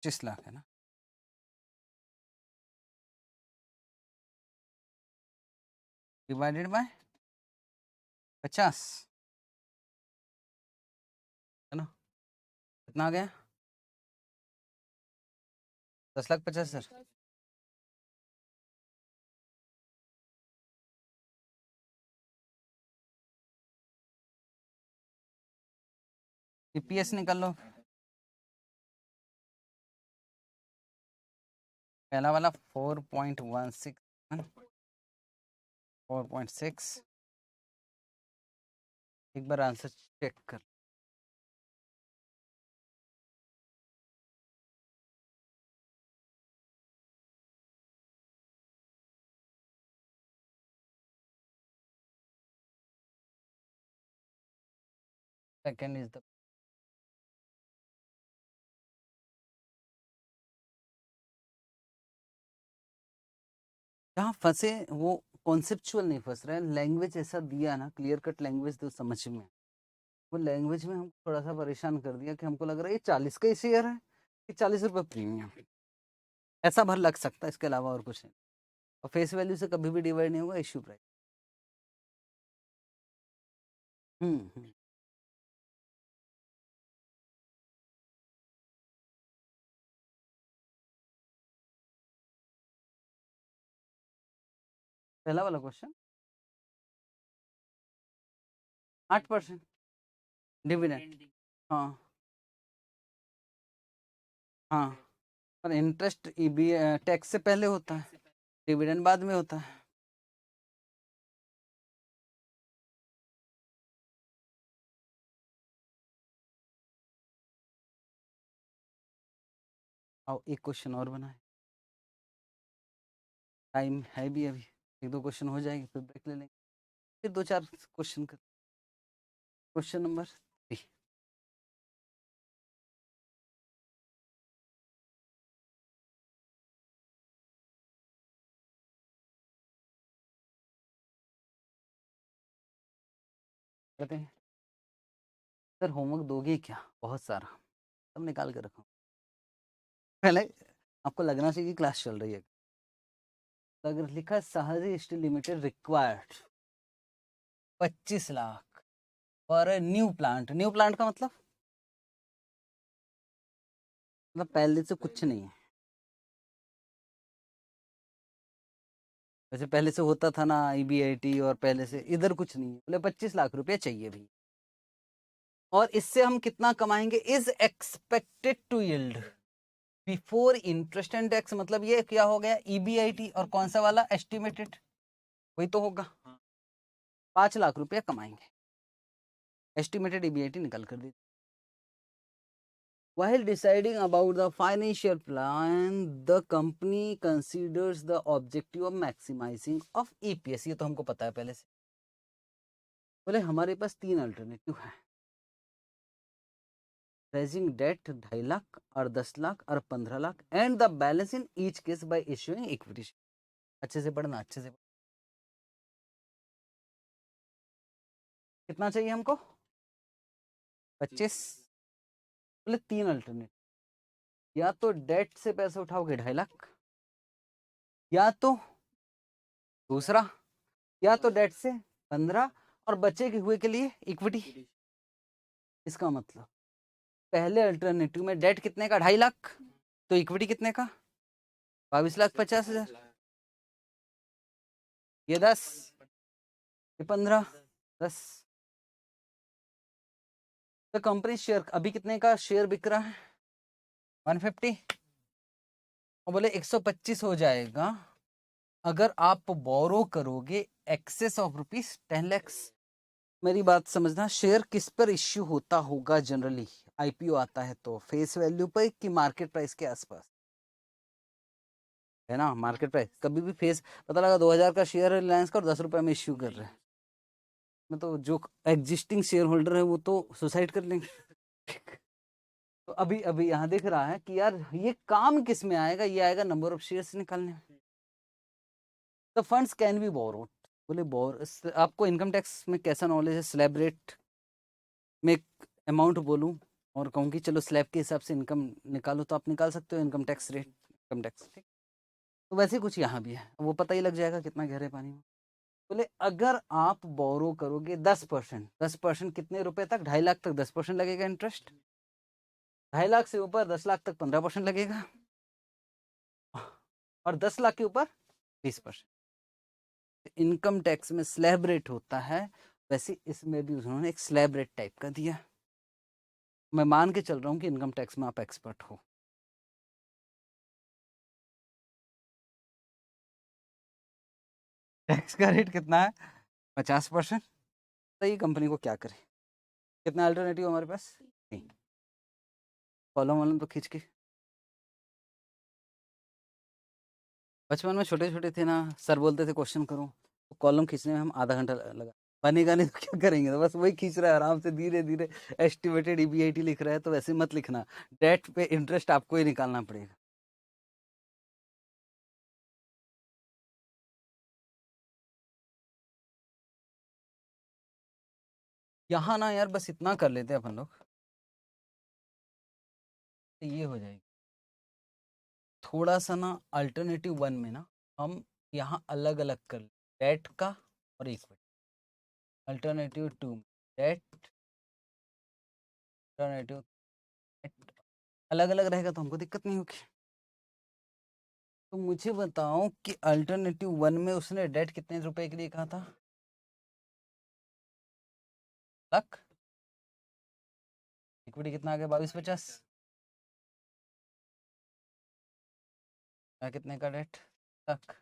25 लाख है ना? डिवाइडेड बाय 50 है ना? कितना आ गया? 10 लाख 50 हज़ार। ईपीएस निकाल लो। पहला वाला 4.16, 4.6। एक बार आंसर चेक कर। सेकंड इज द जहाँ फंसे वो कॉन्सेप्चुअल नहीं फंस रहे हैं, लैंग्वेज ऐसा दिया ना, क्लियर कट लैंग्वेज तो समझ में। वो लैंग्वेज में हम थोड़ा सा परेशान कर दिया कि हमको लग रहा है ये 40 का ही शेयर है, ये 40 रुपए प्रीमियम, ऐसा भर लग सकता है, इसके अलावा और कुछ नहीं। और फेस वैल्यू से कभी भी डिवाइड नहीं होगा इश्यू प्राइस। हम्म। पहला वाला क्वेश्चन 8% डिविडेंड। हाँ हाँ। पर इंटरेस्ट टैक्स से पहले होता है, डिविडेंड बाद में होता है। आओ एक क्वेश्चन और बनाए, टाइम है भी अभी, एक दो क्वेश्चन हो जाएंगे फिर ब्रेक ले लेंगे, फिर दो चार क्वेश्चन कर। Question number 3। कहते हैं सर होमवर्क दोगे क्या? बहुत सारा, सब निकाल के रखो। पहले आपको लगना चाहिए कि क्लास चल रही है। अगर लिखा है सहरी steel limited required 25 lakh for a new plant. New plant का मतलब पहले से कुछ नहीं है। वैसे पहले से होता था ना IBIT, और पहले से इधर कुछ नहीं है। बोले 25 लाख रुपए चाहिए भी, और इससे हम कितना कमाएंगे? Is expected to yield before interest and tax. मतलब ये क्या हो गया? EBIT, और कौन सा वाला? एस्टिमेटेड, वही तो होगा। 5 लाख रुपया कमाएंगे। एस्टिमेटेड EBIT निकल कर दी। While deciding about the financial plan, the company considers the objective of maximizing of EPS। ये तो हमको पता है पहले से। बोले हमारे पास 3 अल्टरनेटिव है। रेजिंग डेट 2.5 लाख और 10 लाख और 15 lakh, and the balance in each case by issuing equity. अच्छे से पढ़ना, अच्छे से। कितना चाहिए हमको? 25। बोले 3 अल्टरनेट, या तो डेट से पैसे उठाओगे 2.5 लाख, या तो दूसरा, या तो डेट से 15, और बचे के हुए के लिए इक्विटी। इसका मतलब पहले अल्टरनेटिव में डेट कितने का? 2.5 लाख, तो इक्विटी कितने का? 22,50,000। ये 10, ये 15, 10। तो कंपनी शेयर अभी कितने का शेयर बिक रहा है? 150। और बोले 125 हो जाएगा अगर आप बोरो करोगे एक्सेस ऑफ ₹10 लाख। मेरी बात समझना, शेयर किस पर इश्यू होता होगा जनरली? IPO आता है तो फेस वैल्यू पर कि मार्केट प्राइस के आसपास, है ना? मार्केट प्राइस कभी भी फेस, पता लगा 2000 का शेयर है रिलायंस का और 10 रुपए में इश्यू कर रहे हैं, मैं तो जो एग्जिस्टिंग शेयर होल्डर है वो तो सुसाइड कर लेंगे। तो अभी अभी यहाँ दिख रहा है कि यार ये काम किस में आएगा? ये आएगा नंबर ऑफ शेयर्स निकालने में। The funds can be borrowed. बोले बोर, आपको इनकम टैक्स में कैसा नॉलेज है? स्लैब रेट में अमाउंट बोलूं और कहूँ कि चलो स्लैब के हिसाब से इनकम निकालो, तो आप निकाल सकते हो income tax rate, income tax. ठीक, तो वैसे कुछ यहाँ भी है, वो पता ही लग जाएगा कितना गहरे पानी में। बोले अगर आप बोरो करोगे 10%, 10% कितने रुपए तक? 2.5 लाख तक 10% लगेगा इंटरेस्ट, 2.5 लाख से ऊपर 10 लाख तक 15% लगेगा, और 10 लाख के ऊपर 20%। इनकम टैक्स में स्लैब रेट होता है, वैसे इसमें भी उन्होंने एक स्लैब रेट टाइप का दिया। मैं मान के चल रहा हूँ कि इनकम टैक्स में आप एक्सपर्ट हो। टैक्स का रेट कितना है? 50%। सही, कंपनी को क्या करे? कितना अल्टरनेटिव हमारे पास? नहीं, कॉलम वालम तो खींच के। बचपन में छोटे छोटे थे ना, सर बोलते थे क्वेश्चन करो, तो कॉलम खींचने में हम आधा घंटा लगा। बनेगा नहीं तो क्या करेंगे? तो बस वही खींच रहा है आराम से, धीरे धीरे। एस्टिमेटेड EBIT लिख रहा है, तो वैसे मत लिखना, डेट पे इंटरेस्ट आपको ही निकालना पड़ेगा। यहाँ ना यार बस इतना कर लेते हैं अपन लोग, तो ये हो जाएगी। थोड़ा सा ना अल्टरनेटिव 1 में ना हम यहाँ अलग अलग कर ले, डेट का और इक्विटी। अल्टरनेटिव 2 डेट, अल्टरनेटिव अलग अलग रहेगा तो हमको दिक्कत नहीं होगी। तो मुझे बताओ कि अल्टरनेटिव 1 में उसने डेट कितने रुपए के लिए कहा था? लाख। इक्विटी कितना आ गया? 22,50। कितने का डेट? लाख।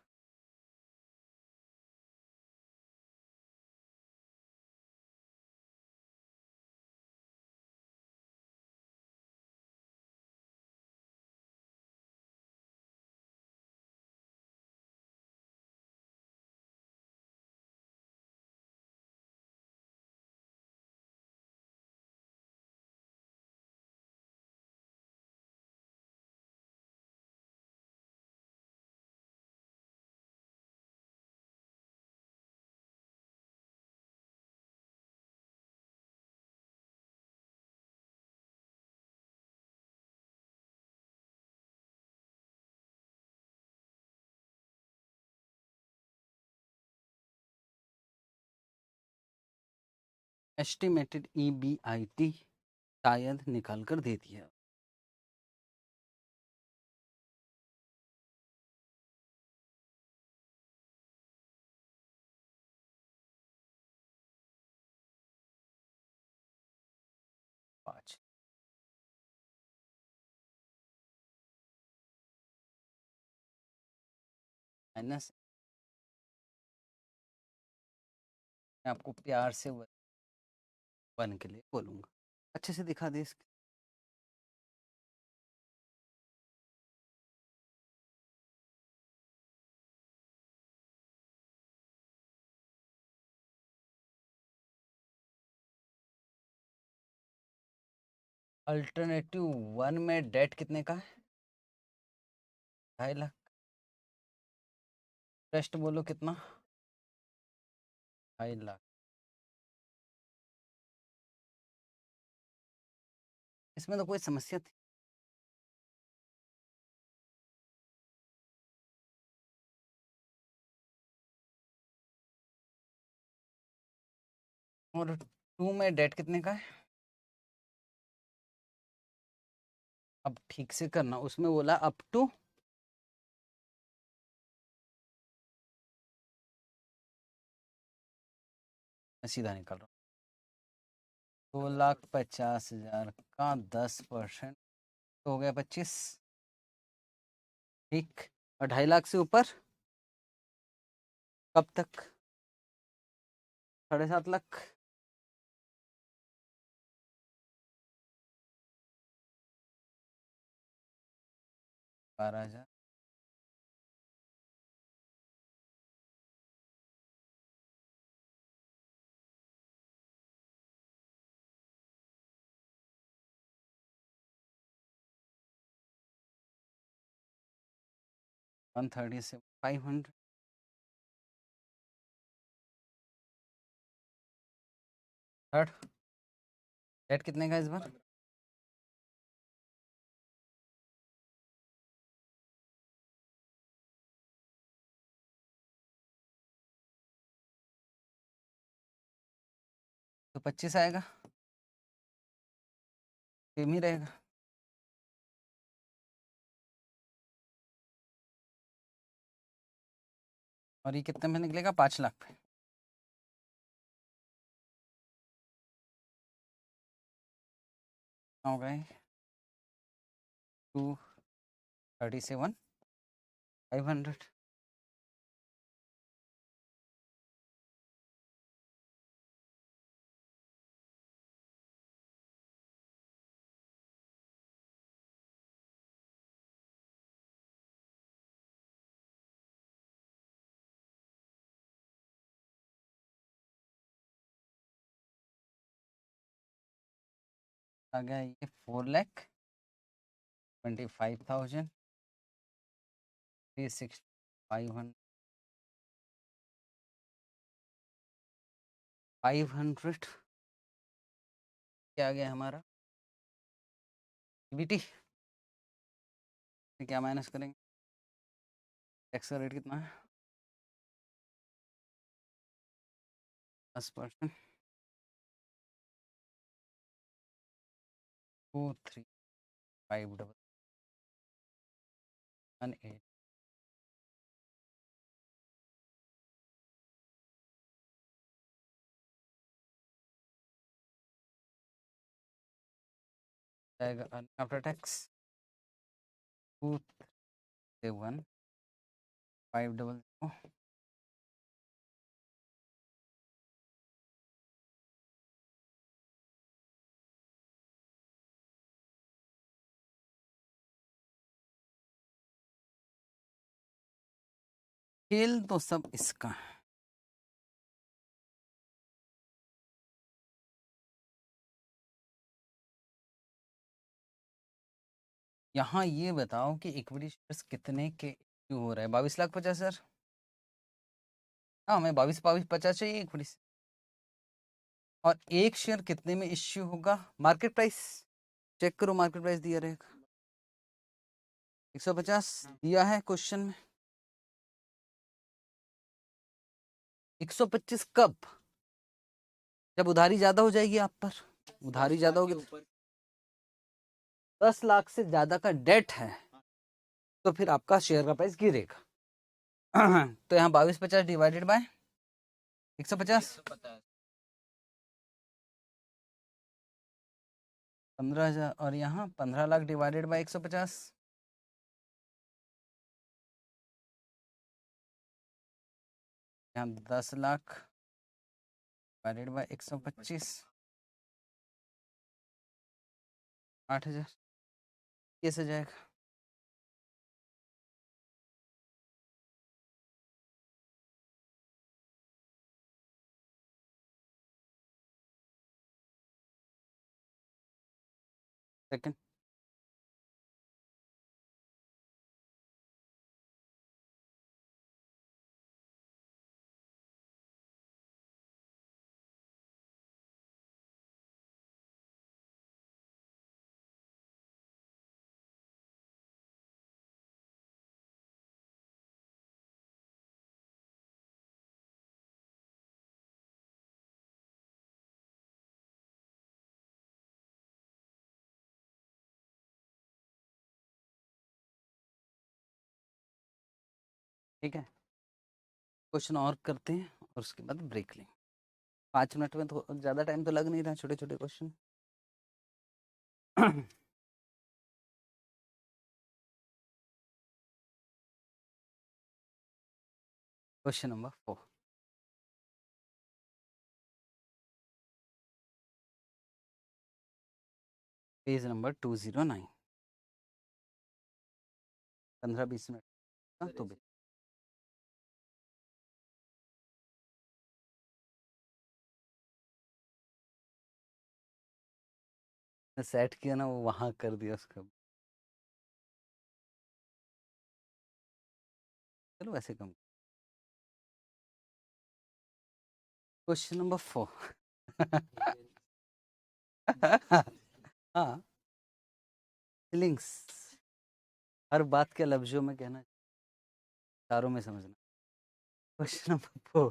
एस्टिमेटेड EBIT शायद निकाल कर दे दिया। पाँच माइनस, मैं आपको प्यार से 1 के लिए बोलूँगा, अच्छे से दिखा दे इसके। अल्टरनेटिव 1 में डेट कितने का है? 2.5 लाख। टेस्ट बोलो कितना? 2.5 लाख। इसमें तो कोई समस्या थी? और 2 में डेट कितने का है? अब ठीक से करना, उसमें बोला अप टू, मैं सीधा निकल रहा हूँ, 2,50,000 का 10% तो हो गया 25। ठीक, और 2.5 लाख से ऊपर कब तक? 7.5 लाख। 12,000। 130 से 500। थर्ड डेट कितने का इस बार? तो 25 आएगा, सेम ही रहेगा। और ये कितने में निकलेगा? 5 लाख पे। हो गए 237 500। आ गया ये 4,25,000, 360, 500, 500। क्या आ गया हमारा EBT? क्या माइनस करेंगे? टैक्स का रेट कितना है? 10%। 235,118 जाएगा आफ्टर टैक्स 271,500। खेल तो सब इसका है। यहाँ ये बताओ कि इक्विटी शेयर्स कितने के इश्यू हो रहा है? 22,50,000। हाँ, हमें 22,50 चाहिए इक्विटी से। और एक शेयर कितने में इश्यू होगा? मार्केट प्राइस चेक करो, मार्केट प्राइस दिया रहेगा 150 दिया है क्वेश्चन में। 125 कब? जब उधारी ज्यादा हो जाएगी आप पर, उधारी ज्यादा होगी, 10 लाख से ज्यादा का डेट है, तो फिर आपका शेयर का प्राइस गिरेगा। तो यहाँ 2250 डिवाइडेड बाय 150, 15,000, और यहाँ 15 लाख डिवाइडेड बाय 150, यहाँ 10 लाख डिवाइडेड बाय 125, 8,000, कैसे जाएगा? सेकंड, ठीक है, क्वेश्चन और करते हैं और उसके बाद ब्रेक लेंगे। 5 मिनट में तो ज़्यादा टाइम तो लग नहीं रहा, छोटे छोटे question. Question number 4, page number 209, 15-20 minute का तो भी सेट किया ना, वो वहां कर दिया उसका। चलो वैसे कम। Question number 4। हाँ, फीलिंग्स हर बात के लफ्जों में कहना, चारों में समझना। Question number 4,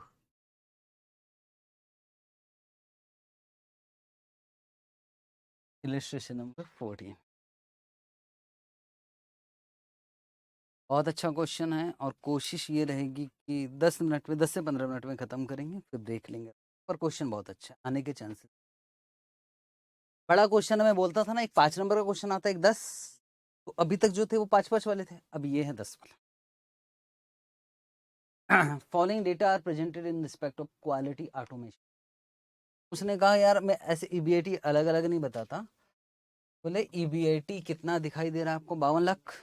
illustration number 14। बहुत अच्छा क्वेश्चन है और कोशिश ये रहेगी कि 10 मिनट में, 10 से 15 मिनट में ख़त्म करेंगे, फिर देख लेंगे। पर क्वेश्चन बहुत अच्छा है, आने के चांसेस। बड़ा क्वेश्चन है, मैं बोलता था ना, एक 5 नंबर का क्वेश्चन आता है, एक 10, तो अभी तक जो थे वो 5-5 वाले थे, अब ये है 10 वाला। Following data are presented in respect of quality automation. उसने कहा यार मैं ऐसे ईबीआईटी अलग अलग नहीं बताता, बोले ईबीआईटी कितना दिखाई दे रहा है आपको, 52 लाख,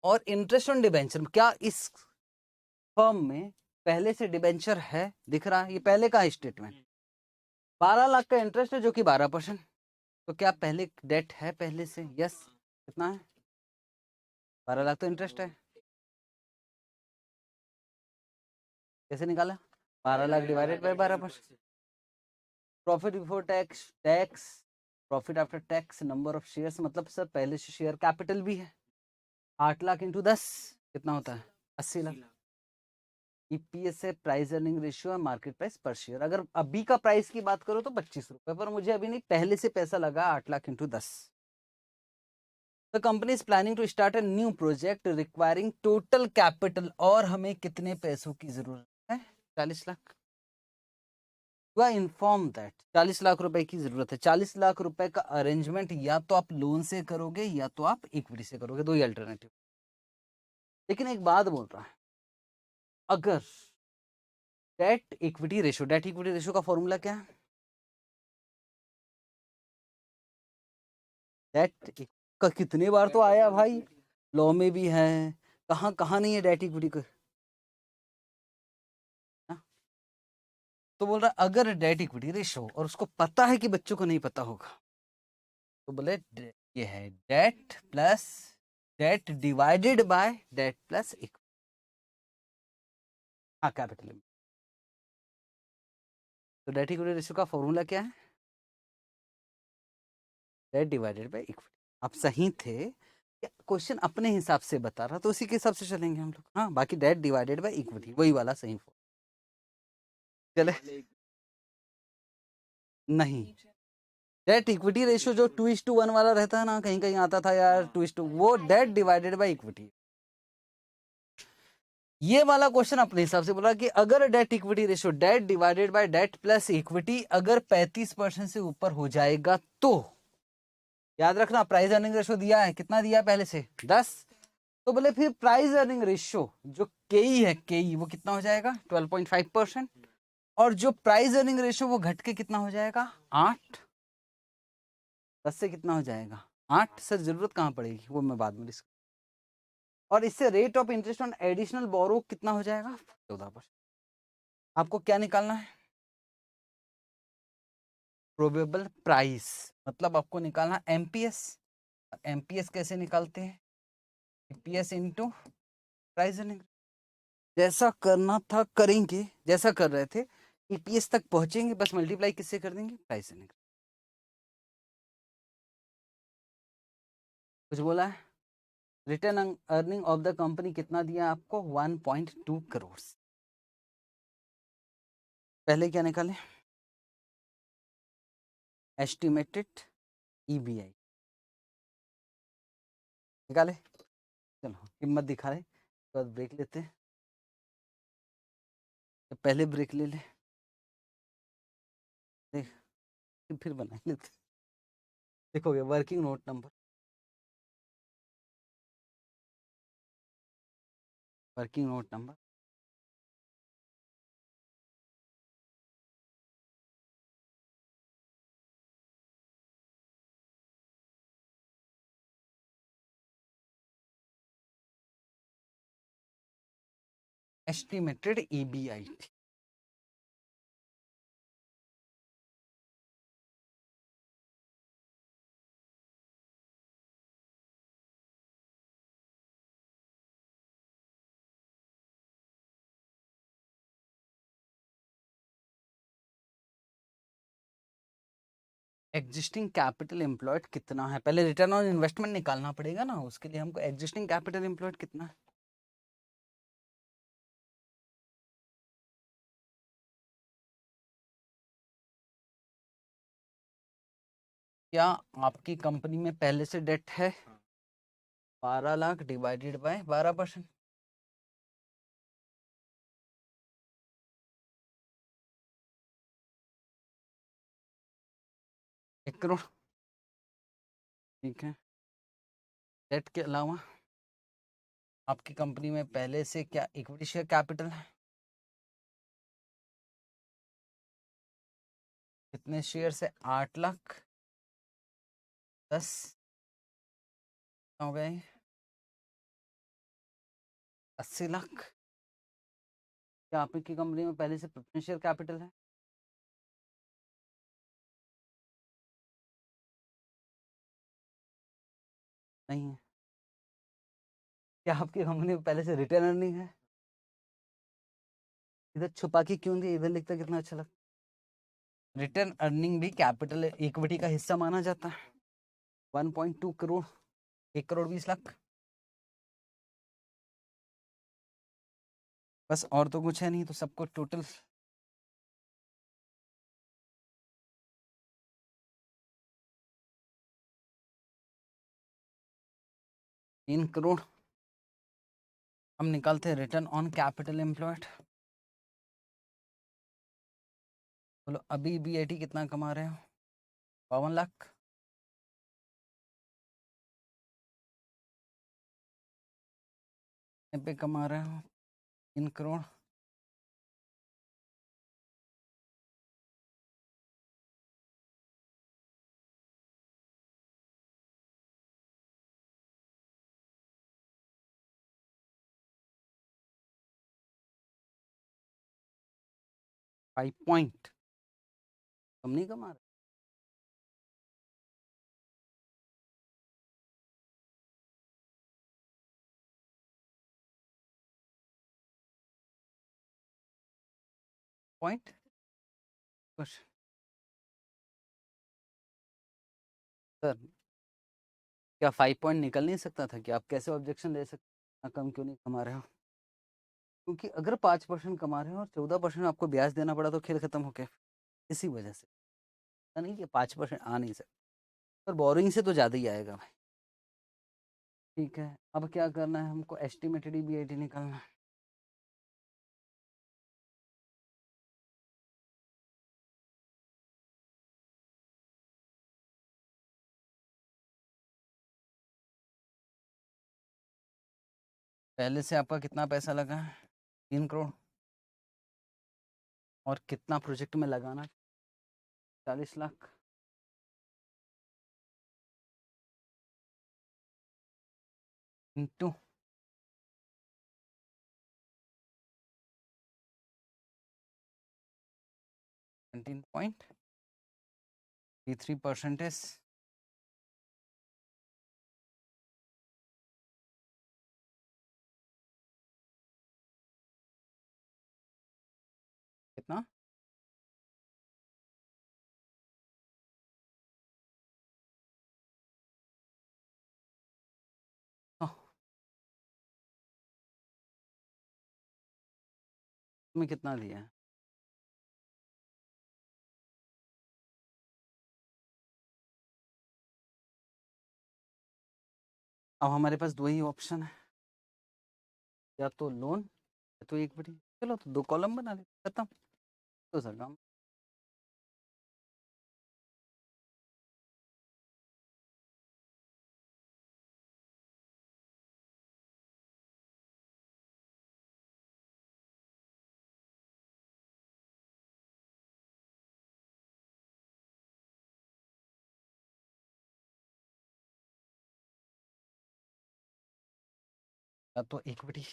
और इंटरेस्ट ऑन डिबेंचर, क्या इस फर्म में पहले से डिबेंचर है, दिख रहा है, ये पहले का स्टेटमेंट। 12 लाख का इंटरेस्ट है जो कि 12%, तो क्या पहले डेट है पहले से? यस। कितना है? 12 लाख तो इंटरेस्ट है। कैसे निकाला? 12 lakh divided by 12%। Profit before tax, tax, profit after tax, number of shares, मतलब सर पहले से शेयर कैपिटल भी है। 8 लाख इंटू 10 कितना होता है? 80 लाख। ईपीएस है प्राइस अर्निंग रेशियो है, मार्केट प्राइस पर शेयर। अगर अभी का प्राइस की बात करो तो 25 रुपए, पर मुझे अभी नहीं, पहले से पैसा लगा 8 lakh into 10। The company is planning to start a new project requiring total capital, और हमें कितने पैसों की जरूरत है? 40 lakh. You are inform that 40 lakh रुपए की जरूरत है। 40 लाख रुपए का अरेंजमेंट या तो आप लोन से करोगे या तो आप इक्विटी से करोगे, दो ही अल्टरनेटिव। लेकिन एक बात बोल रहा है, अगर डेट इक्विटी रेशियो का फॉर्मूला क्या है? डेट का कितने बार तो आया भाई, लॉ में भी है, कहाँ कहाँ नहीं है डेट इक्विटी का। तो बोल रहा अगर डेट इक्विटी रेशियो, और उसको पता है कि बच्चों को नहीं पता होगा, तो बोले ये है debt plus debt divided by debt plus equity. हाँ, कैपिटल। तो डेट इक्विटी रेशियो का फॉर्मूला क्या है? Debt divided by equity. आप सही थे, क्वेश्चन अपने हिसाब से बता रहा, तो उसी के हिसाब से चलेंगे हम लोग। हाँ, बाकी डेट डिवाइडेड बाय इक्विटी वही वाला सही। चले नहीं, डेट इक्विटी रेशियो जो 2:1 वाला रहता है ना, कहीं कहीं आता था यार 2:, वो डेट डिवाइडेड बाय इक्विटी। ये वाला क्वेश्चन अपने हिसाब से बोला कि अगर debt equity ratio debt divided by debt plus equity अगर 35% से ऊपर हो जाएगा तो, याद रखना प्राइस अर्निंग रेशियो दिया है, कितना दिया है पहले से 10, तो बोले फिर प्राइस अर्निंग रेशियो जो केई है, केई वो कितना हो जाएगा 12.5%, और जो प्राइस अर्निंग रेशियो वो घट के कितना हो जाएगा 8, 10 से कितना हो जाएगा 8। सर जरूरत कहाँ पड़ेगी वो मैं बाद में डिस्कस। और इससे rate of interest on additional borrow कितना हो जाएगा 14%। आपको क्या निकालना है, प्रोबेबल प्राइस, मतलब आपको निकालना एमपीएस। एमपीएस कैसे निकालते हैं, एमपीएस इनटू प्राइस अर्निंग। जैसा करना था करेंगे, जैसा कर रहे थे, ईपीएस तक पहुंचेंगे, बस मल्टीप्लाई किससे कर देंगे, प्राइस अर्निंग। कुछ बोला है, return earning of the company कितना दिया आपको 1.2 करोड़। पहले क्या निकाले, एस्टिमेटेड ईबीआई निकाले। चलो कीमत दिखा रहे, तो ब्रेक लेते हैं, तो पहले ब्रेक ले ले, देख फिर बना लेते। देखोगे working note number, working note number estimated EBI. Existing capital employed कितना है, पहले रिटर्न ऑन इन्वेस्टमेंट निकालना पड़ेगा ना, उसके लिए हमको एग्जिस्टिंग कैपिटल एम्प्लॉयड कितना है। क्या आपकी कंपनी में पहले से डेट है, 12 लाख डिवाइडेड बाय 12%, एक करोड़। ठीक है, डेट के अलावा आपकी कंपनी में पहले से क्या इक्विटी शेयर कैपिटल है, कितने शेयर से 8 लाख, 10 हो गए 80 लाख। क्या आपकी कंपनी में पहले से प्रेफरेंस शेयर कैपिटल है, नहीं है। क्या आपकी कंपनी में पहले से रिटर्न अर्निंग है, इधर छुपा के क्यों दिया, इधर लिखता कितना अच्छा लगता। रिटर्न अर्निंग भी कैपिटल इक्विटी का हिस्सा माना जाता है। 1.2 करोड़, 1 करोड़ 20 लाख, बस और तो कुछ है नहीं, तो सबको टोटल तीन करोड़। हम निकालते हैं रिटर्न ऑन कैपिटल एम्प्लॉयड। बोलो अभी बीएटी कितना कमा रहे हो, 52 लाख। पे कमा रहे हो 3 करोड़। फाइव पॉइंट कम नहीं कमा रहे, पॉइंट कुछ। सर क्या 5 पॉइंट निकल नहीं सकता था, कि आप कैसे ऑब्जेक्शन ले सकते, कम क्यों नहीं कमा रहे हो। क्योंकि अगर 5% कमा रहे हो और 14% आपको ब्याज देना पड़ा तो खेल खत्म हो गया। इसी वजह से नहीं कि 5% आ नहीं सकता, पर बोरिंग से तो ज़्यादा ही आएगा भाई। ठीक है, अब क्या करना है हमको, एस्टिमेटेड ईबीआईटी निकालना है। पहले से आपका कितना पैसा लगा है? 3 करोड़। और कितना प्रोजेक्ट में लगाना? 40 लाख। इंटू 17.33%। कितना? हाँ, तुम्हें कितना दिया है? अब हमारे पास दो ही ऑप्शन है, या तो लोन या तो इक्विटी। चलो तो 2 कॉलम बना दे, खत्म। तो सर काम। या तो इक्विटी।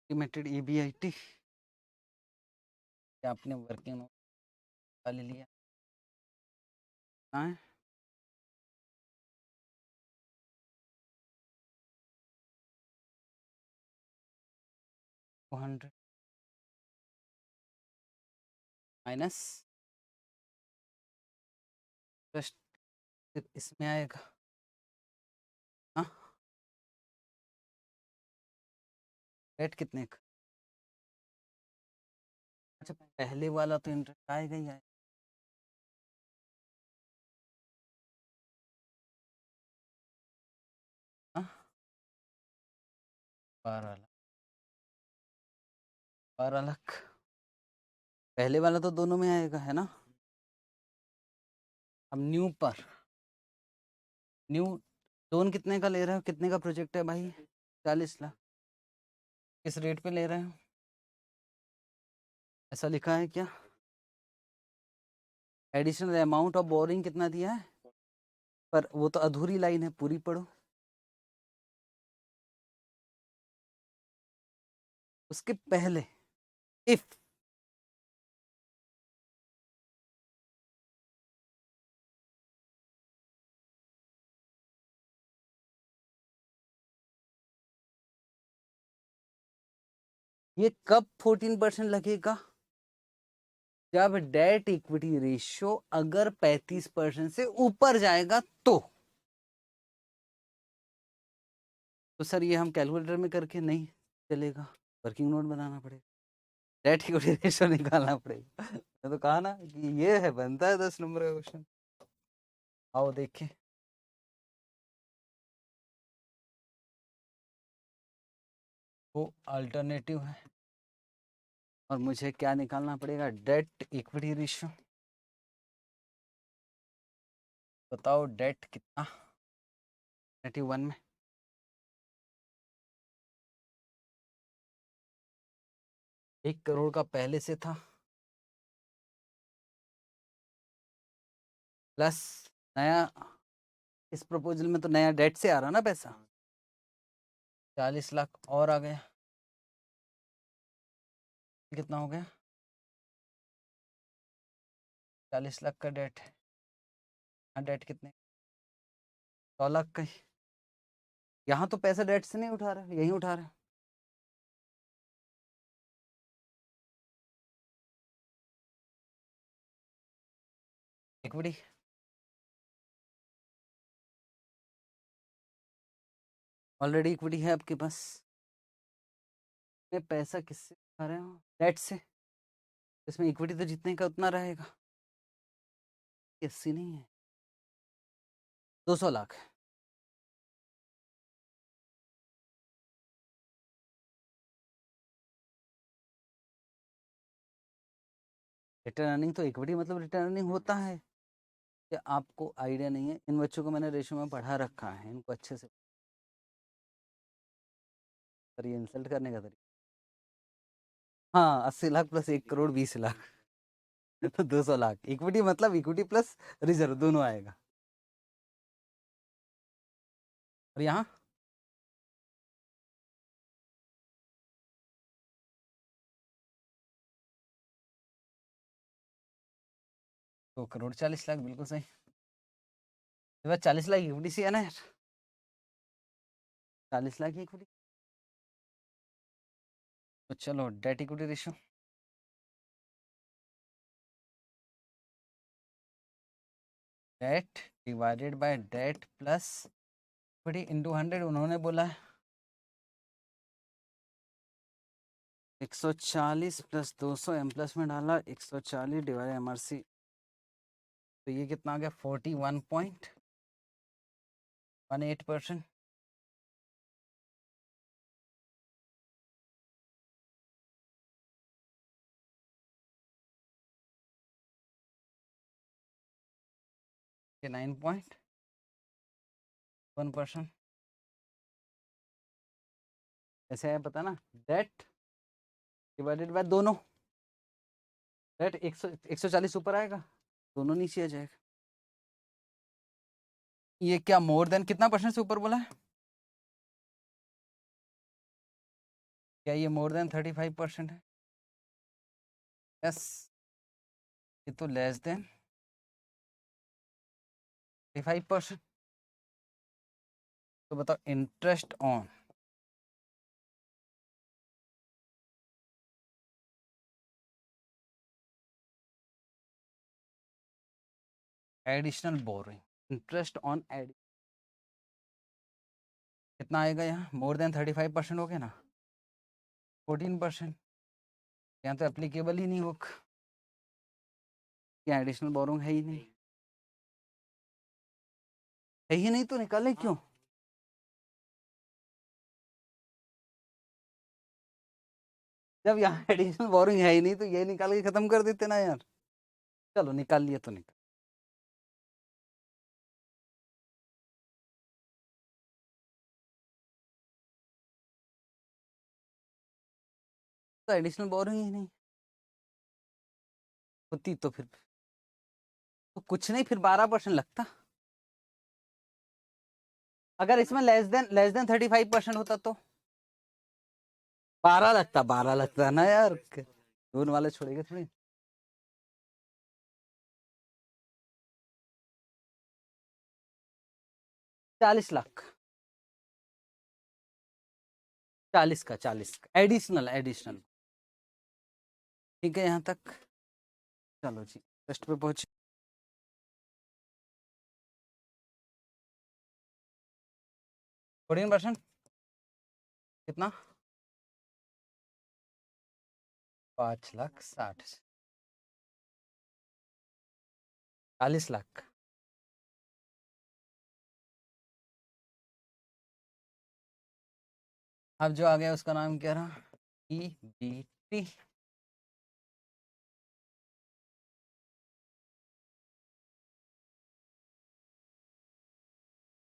एस्टिमेटेड ईबीआईटी आपने वर्किंग नोट ले लिया। हाँ, 200 माइनस इंटरेस्ट इसमें आएगा। हाँ, रेट कितने का? अच्छा, पहले वाला तो इंटरेस्ट आएगा ही आएगा। हाँ, 12 लाख। 12 लाख पहले वाला तो दोनों में आएगा, है ना? अब न्यू पर न्यू लोन कितने का ले रहे हो? कितने का प्रोजेक्ट है भाई? 40 लाख। किस रेट पे ले रहे हो? ऐसा लिखा है क्या? एडिशनल अमाउंट ऑफ बोरिंग कितना दिया है? पर वो तो अधूरी लाइन है, पूरी पढ़ो। उसके पहले इफ ये कब 14% लगेगा? जब डेट इक्विटी रेशियो अगर 35% से ऊपर जाएगा तो सर ये हम कैलकुलेटर में करके नहीं चलेगा, वर्किंग नोट बनाना पड़ेगा, डेट इक्विटी रेशियो निकालना पड़ेगा। मैं तो कहा ना कि ये है, बनता है 10 नंबर का क्वेश्चन। आओ देखें। वो अल्टरनेटिव है और मुझे क्या निकालना पड़ेगा? Date equity ratio. बताओ डेट कितना? 81 में 1 करोड़ का पहले से था, प्लस नया, इस प्रपोजल में तो नया डेट से आ रहा ना पैसा, 40 लाख और आ गया। कितना हो गया? 40 लाख का डेट है। हाँ डेट कितने, 100 लाख का ही। यहाँ तो पैसा डेट से नहीं उठा रहा, यहीं उठा रहा है। इक्विटी ऑलरेडी इक्विटी है आपके पास, मैं पैसा किससे उठा रहे हो, डेट से। इसमें इक्विटी तो जितने का उतना रहेगा, 80 नहीं है, 200 लाख। रिटर्न अर्निंग तो इक्विटी मतलब रिटर्न अर्निंग होता है, कि आपको आइडिया नहीं है। इन बच्चों को मैंने रेशो में पढ़ा रखा है, इनको अच्छे से। पर ये इंसल्ट करने का तरीका। हाँ 80 लाख प्लस 1 करोड़ 20 लाख तो 200 लाख इक्विटी, मतलब इक्विटी प्लस रिजर्व दोनों आएगा। और यहाँ 2 करोड़ 40 लाख, बिल्कुल सही। 40 लाख इक्विटी से है ना यार, 40 लाख इक्विटी। तो चलो debt equity ratio, debt divided by debt plus equity into 100। उन्होंने बोला है 140 प्लस 200, एम प्लस में डाला 140 डिवाइड MRC, तो ये कितना आ गया 41.18%। ये 9.1%। ऐसे है पता ना, डेट डिवाइडेड बाय दोनों, डेट 140 ऊपर आएगा, दोनों नीचे आ जाएगा। ये क्या मोर देन कितना परसेंट से ऊपर बोला है, क्या ये मोर देन 35% है? यस। ये तो लेस देन 35%। तो बताओ interest on additional borrowing, interest on ad कितना आएगा यहाँ, मोर देन 35% हो गया ना, 14%। यहाँ तो एप्लीकेबल ही नहीं वो, क्या एडिशनल बोरिंग है ही नहीं, है ही नहीं, तो निकाले क्यों? जब यहाँ एडिशनल बोरिंग है ही नहीं तो ये निकाल के खत्म कर देते ना यार। चलो निकाल लिया तो निकाल, तो एडिशनल बोरिंग ही नहीं होती तो फिर तो कुछ नहीं, फिर 12% लगता। अगर इसमें लेस देन 35% होता तो 12 लगता, 12 लगता ना यार, दून वाले छोड़ेंगे थोड़ी। 40 लाख, 40 का एडिशनल एडिशनल। ठीक है यहाँ तक, चलो जी टेस्ट पे पहुंचे। 14% कितना, 5,60,000, 40 लाख। अब जो आ गया उसका नाम क्या रहा, EBT।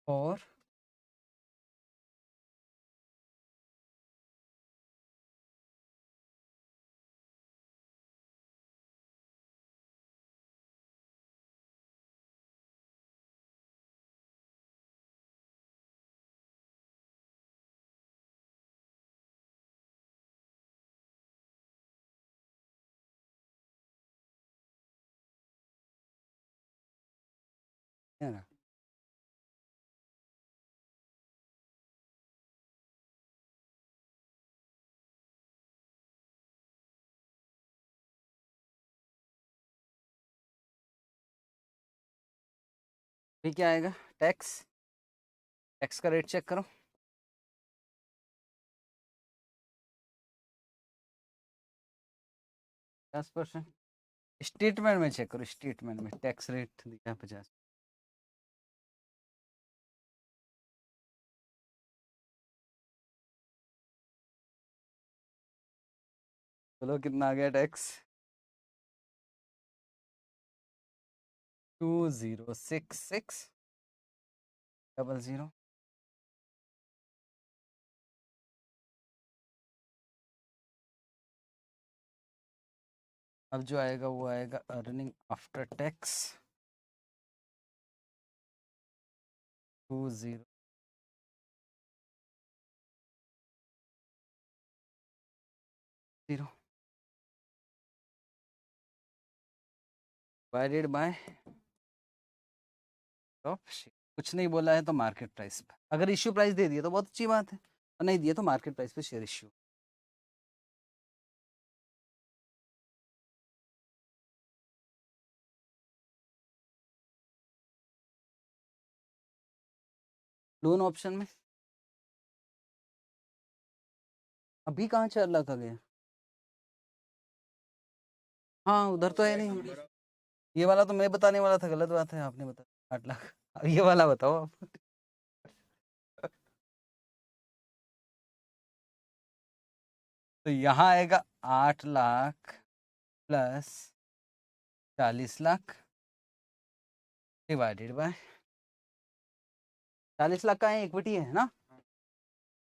और है ना। फिर क्या आएगा, टैक्स, टैक्स का रेट चेक करो। 50%। स्टेटमेंट में चेक करो, स्टेटमेंट में टैक्स रेट दिखा है 50। चलो कितना आ गया टैक्स, 206600। अब जो आएगा वो आएगा earning after tax 20 divided by कुछ नहीं बोला है तो मार्केट प्राइस पे। अगर इश्यू प्राइस दे दिया तो बहुत अच्छी बात है, और नहीं दिया तो मार्केट प्राइस पे शेयर इश्यू। लोन ऑप्शन में अभी कहाँ 4 लाख आ गया। हाँ उधर तो है नहीं, ये वाला तो मैं बताने वाला था, गलत बात है, आपने बताया 8 लाख। अब ये वाला बताओ आप। तो यहाँ आएगा 8 lakh plus 40 lakh divided by 40 lakh का है, इक्विटी है ना,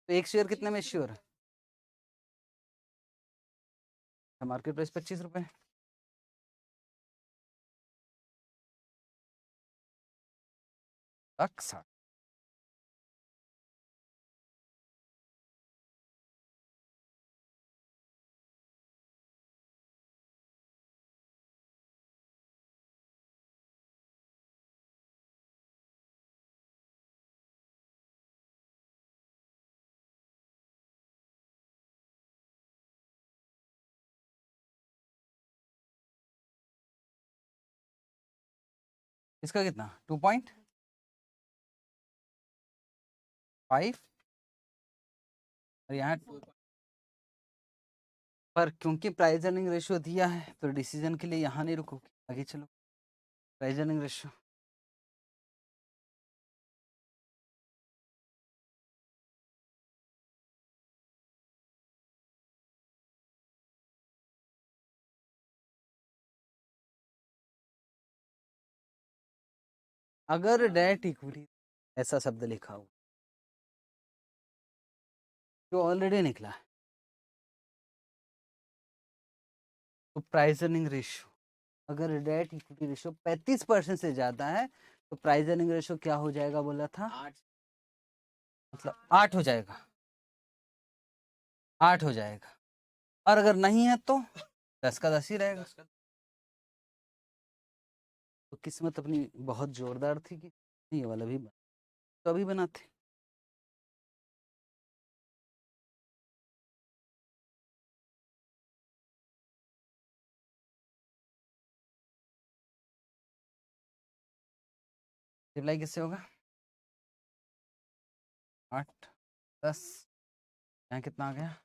तो एक शेयर कितने में इश्योर है, मार्केट प्राइस 25 रुपए। अच्छा इसका कितना 2.5 और यहाँ पर क्योंकि प्राइस अर्निंग रेशियो दिया है तो डिसीजन के लिए यहाँ नहीं रुकोगे, आगे चलो। प्राइस अर्निंग रेशियो अगर डेट इक्विटी ऐसा शब्द लिखा हो जो ऑलरेडी निकला है तो प्राइस अर्निंग रेशियो, अगर डेट इक्विटी रेशियो 35% से ज्यादा है तो प्राइस अर्निंग रेशियो क्या हो जाएगा बोला था, मतलब 8 हो जाएगा, 8 हो जाएगा। और अगर नहीं है तो 10 का 10 ही रहेगा। तो किस्मत अपनी बहुत जोरदार थी कि ये वाला भी तो अभी बनाते। रिप्लाई किससे होगा, 8 10, यहाँ कितना आ गया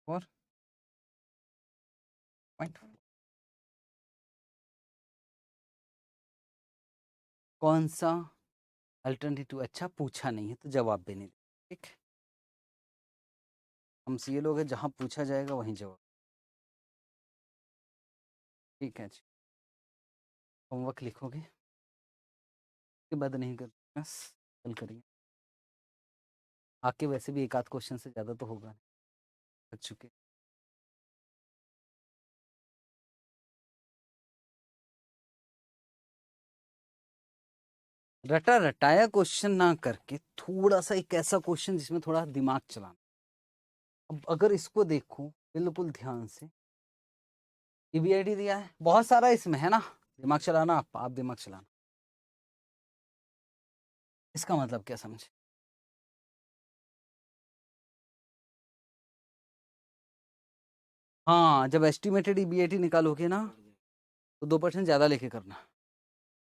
4 कौन सा अल्टरनेटिव अच्छा पूछा नहीं है तो जवाब भी नहीं दे, ठीक। हम सीए लोग हैं, जहाँ पूछा जाएगा वहीं जवाब, ठीक है जी। होमवर्क लिखोगे के बाद नहीं कर, बस कल करिए, आके वैसे भी एक आध क्वेश्चन से ज़्यादा तो होगा थक चुके। रटा रटाया क्वेश्चन ना करके थोड़ा सा एक ऐसा क्वेश्चन जिसमें थोड़ा दिमाग चलाना। अब अगर इसको देखो बिल्कुल ध्यान से, ईबीआईडी दिया है बहुत सारा इसमें है ना, दिमाग चलाना, आप दिमाग चलाना। इसका मतलब क्या समझे? हाँ, जब एस्टिमेटेड ईबीएटी निकालोगे ना तो 2% ज़्यादा लेके करना।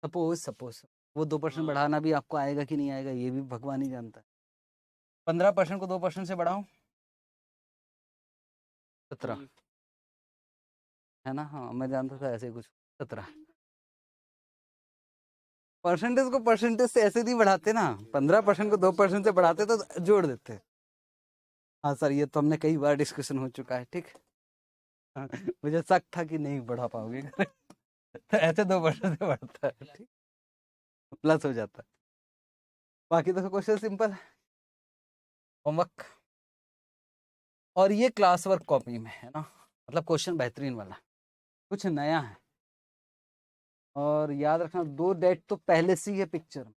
सपोज वो 2% बढ़ाना भी आपको आएगा कि नहीं आएगा ये भी भगवान ही जानता है। 15% को 2% से बढ़ाओ, 17 है ना? हाँ, मैं जानता था ऐसे ही कुछ। 17 परसेंटेज को परसेंटेज से ऐसे नहीं बढ़ाते ना, 15% को 2% से बढ़ाते तो जोड़ देते। हाँ सर, ये तो हमने कई बार डिस्कशन हो चुका है, ठीक। हाँ, मुझे शक था कि नहीं बढ़ा पाओगे। तो ऐसे 2% से बढ़ता है, ठीक, प्लस हो जाता है। बाकी तो क्वेश्चन सिंपल है, होमवर्क। और ये क्लास वर्क कॉपी में है ना, मतलब क्वेश्चन बेहतरीन वाला, कुछ नया है। और याद रखना 2 डेट तो पहले से ही है पिक्चर में।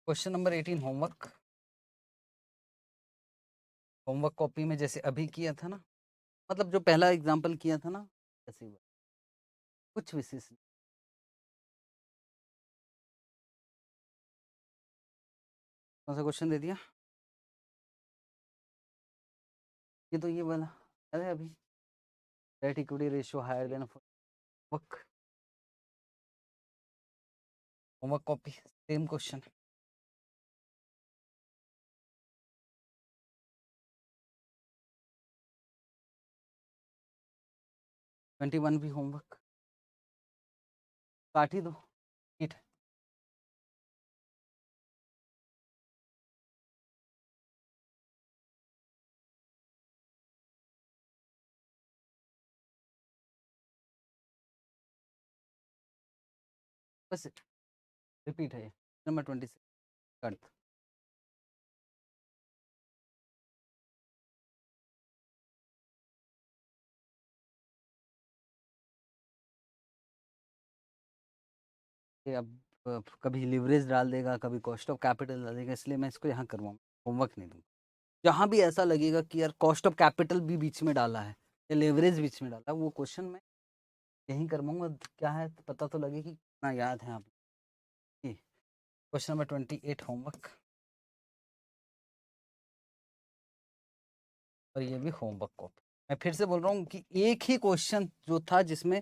Question number 18 homework. Homework copy में जैसे अभी किया था ना, मतलब जो पहला एग्जाम्पल किया था ना, ऐसे ही हुआ, कुछ विशेष नहीं। कौन सा क्वेश्चन दे दिया? ये तो ये वाला, अरे अभी debt equity ratio higher than homework. Homework copy same question. 21 भी होमवर्क, काट ही दो, ठीक है। बस रिपीट है ये, नंबर 26 काट दो। ये अब कभी लिवरेज डाल देगा, कभी कॉस्ट ऑफ कैपिटल डाल देगा, इसलिए मैं इसको यहाँ करवाऊँ, होमवर्क नहीं दूँ। जहाँ भी ऐसा लगेगा कि यार कॉस्ट ऑफ कैपिटल भी बीच में डाला है या लेवरेज बीच में डाला है, वो क्वेश्चन में यहीं करवाऊंगा। क्या है तो पता तो लगे कि कितना याद है आप। क्वेश्चन नंबर 28 होमवर्क, और ये भी होमवर्क कॉपी। मैं फिर से बोल रहा हूँ कि एक ही क्वेश्चन जो था जिसमें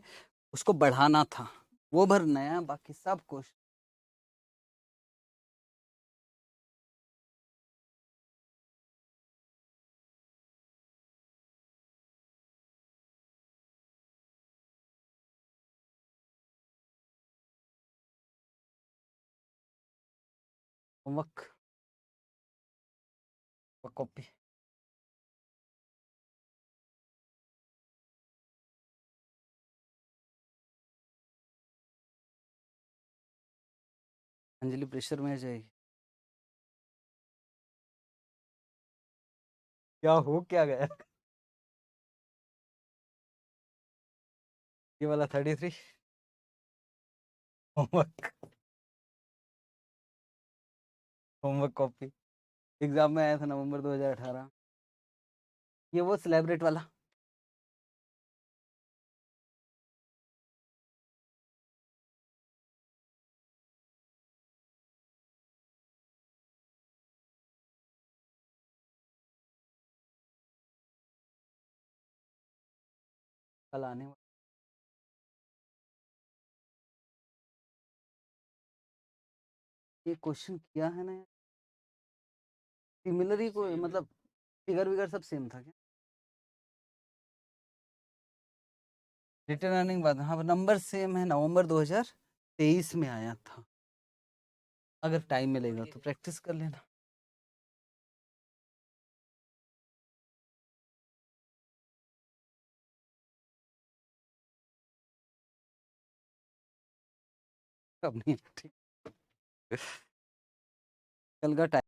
उसको बढ़ाना था वो भर नया, बाकी सब question homework copy. Anjali pressure में जाएगी, क्या हो क्या गया? ये वाला 33 होमवर्क, होमवर्क कॉपी, एग्जाम में आया था नवंबर 2018। ये वो सेलिब्रेट वाला, कल आने वाला। ये क्वेश्चन किया है ना, सिमिलर ही कोई मतलब फिगर विगर सब सेम था क्या? रिटर्न अर्निंग बात, हाँ नंबर सेम है, नवंबर 2023 में आया था। अगर टाइम मिलेगा तो प्रैक्टिस कर लेना। अब नहीं, ठीक, कल का टाइम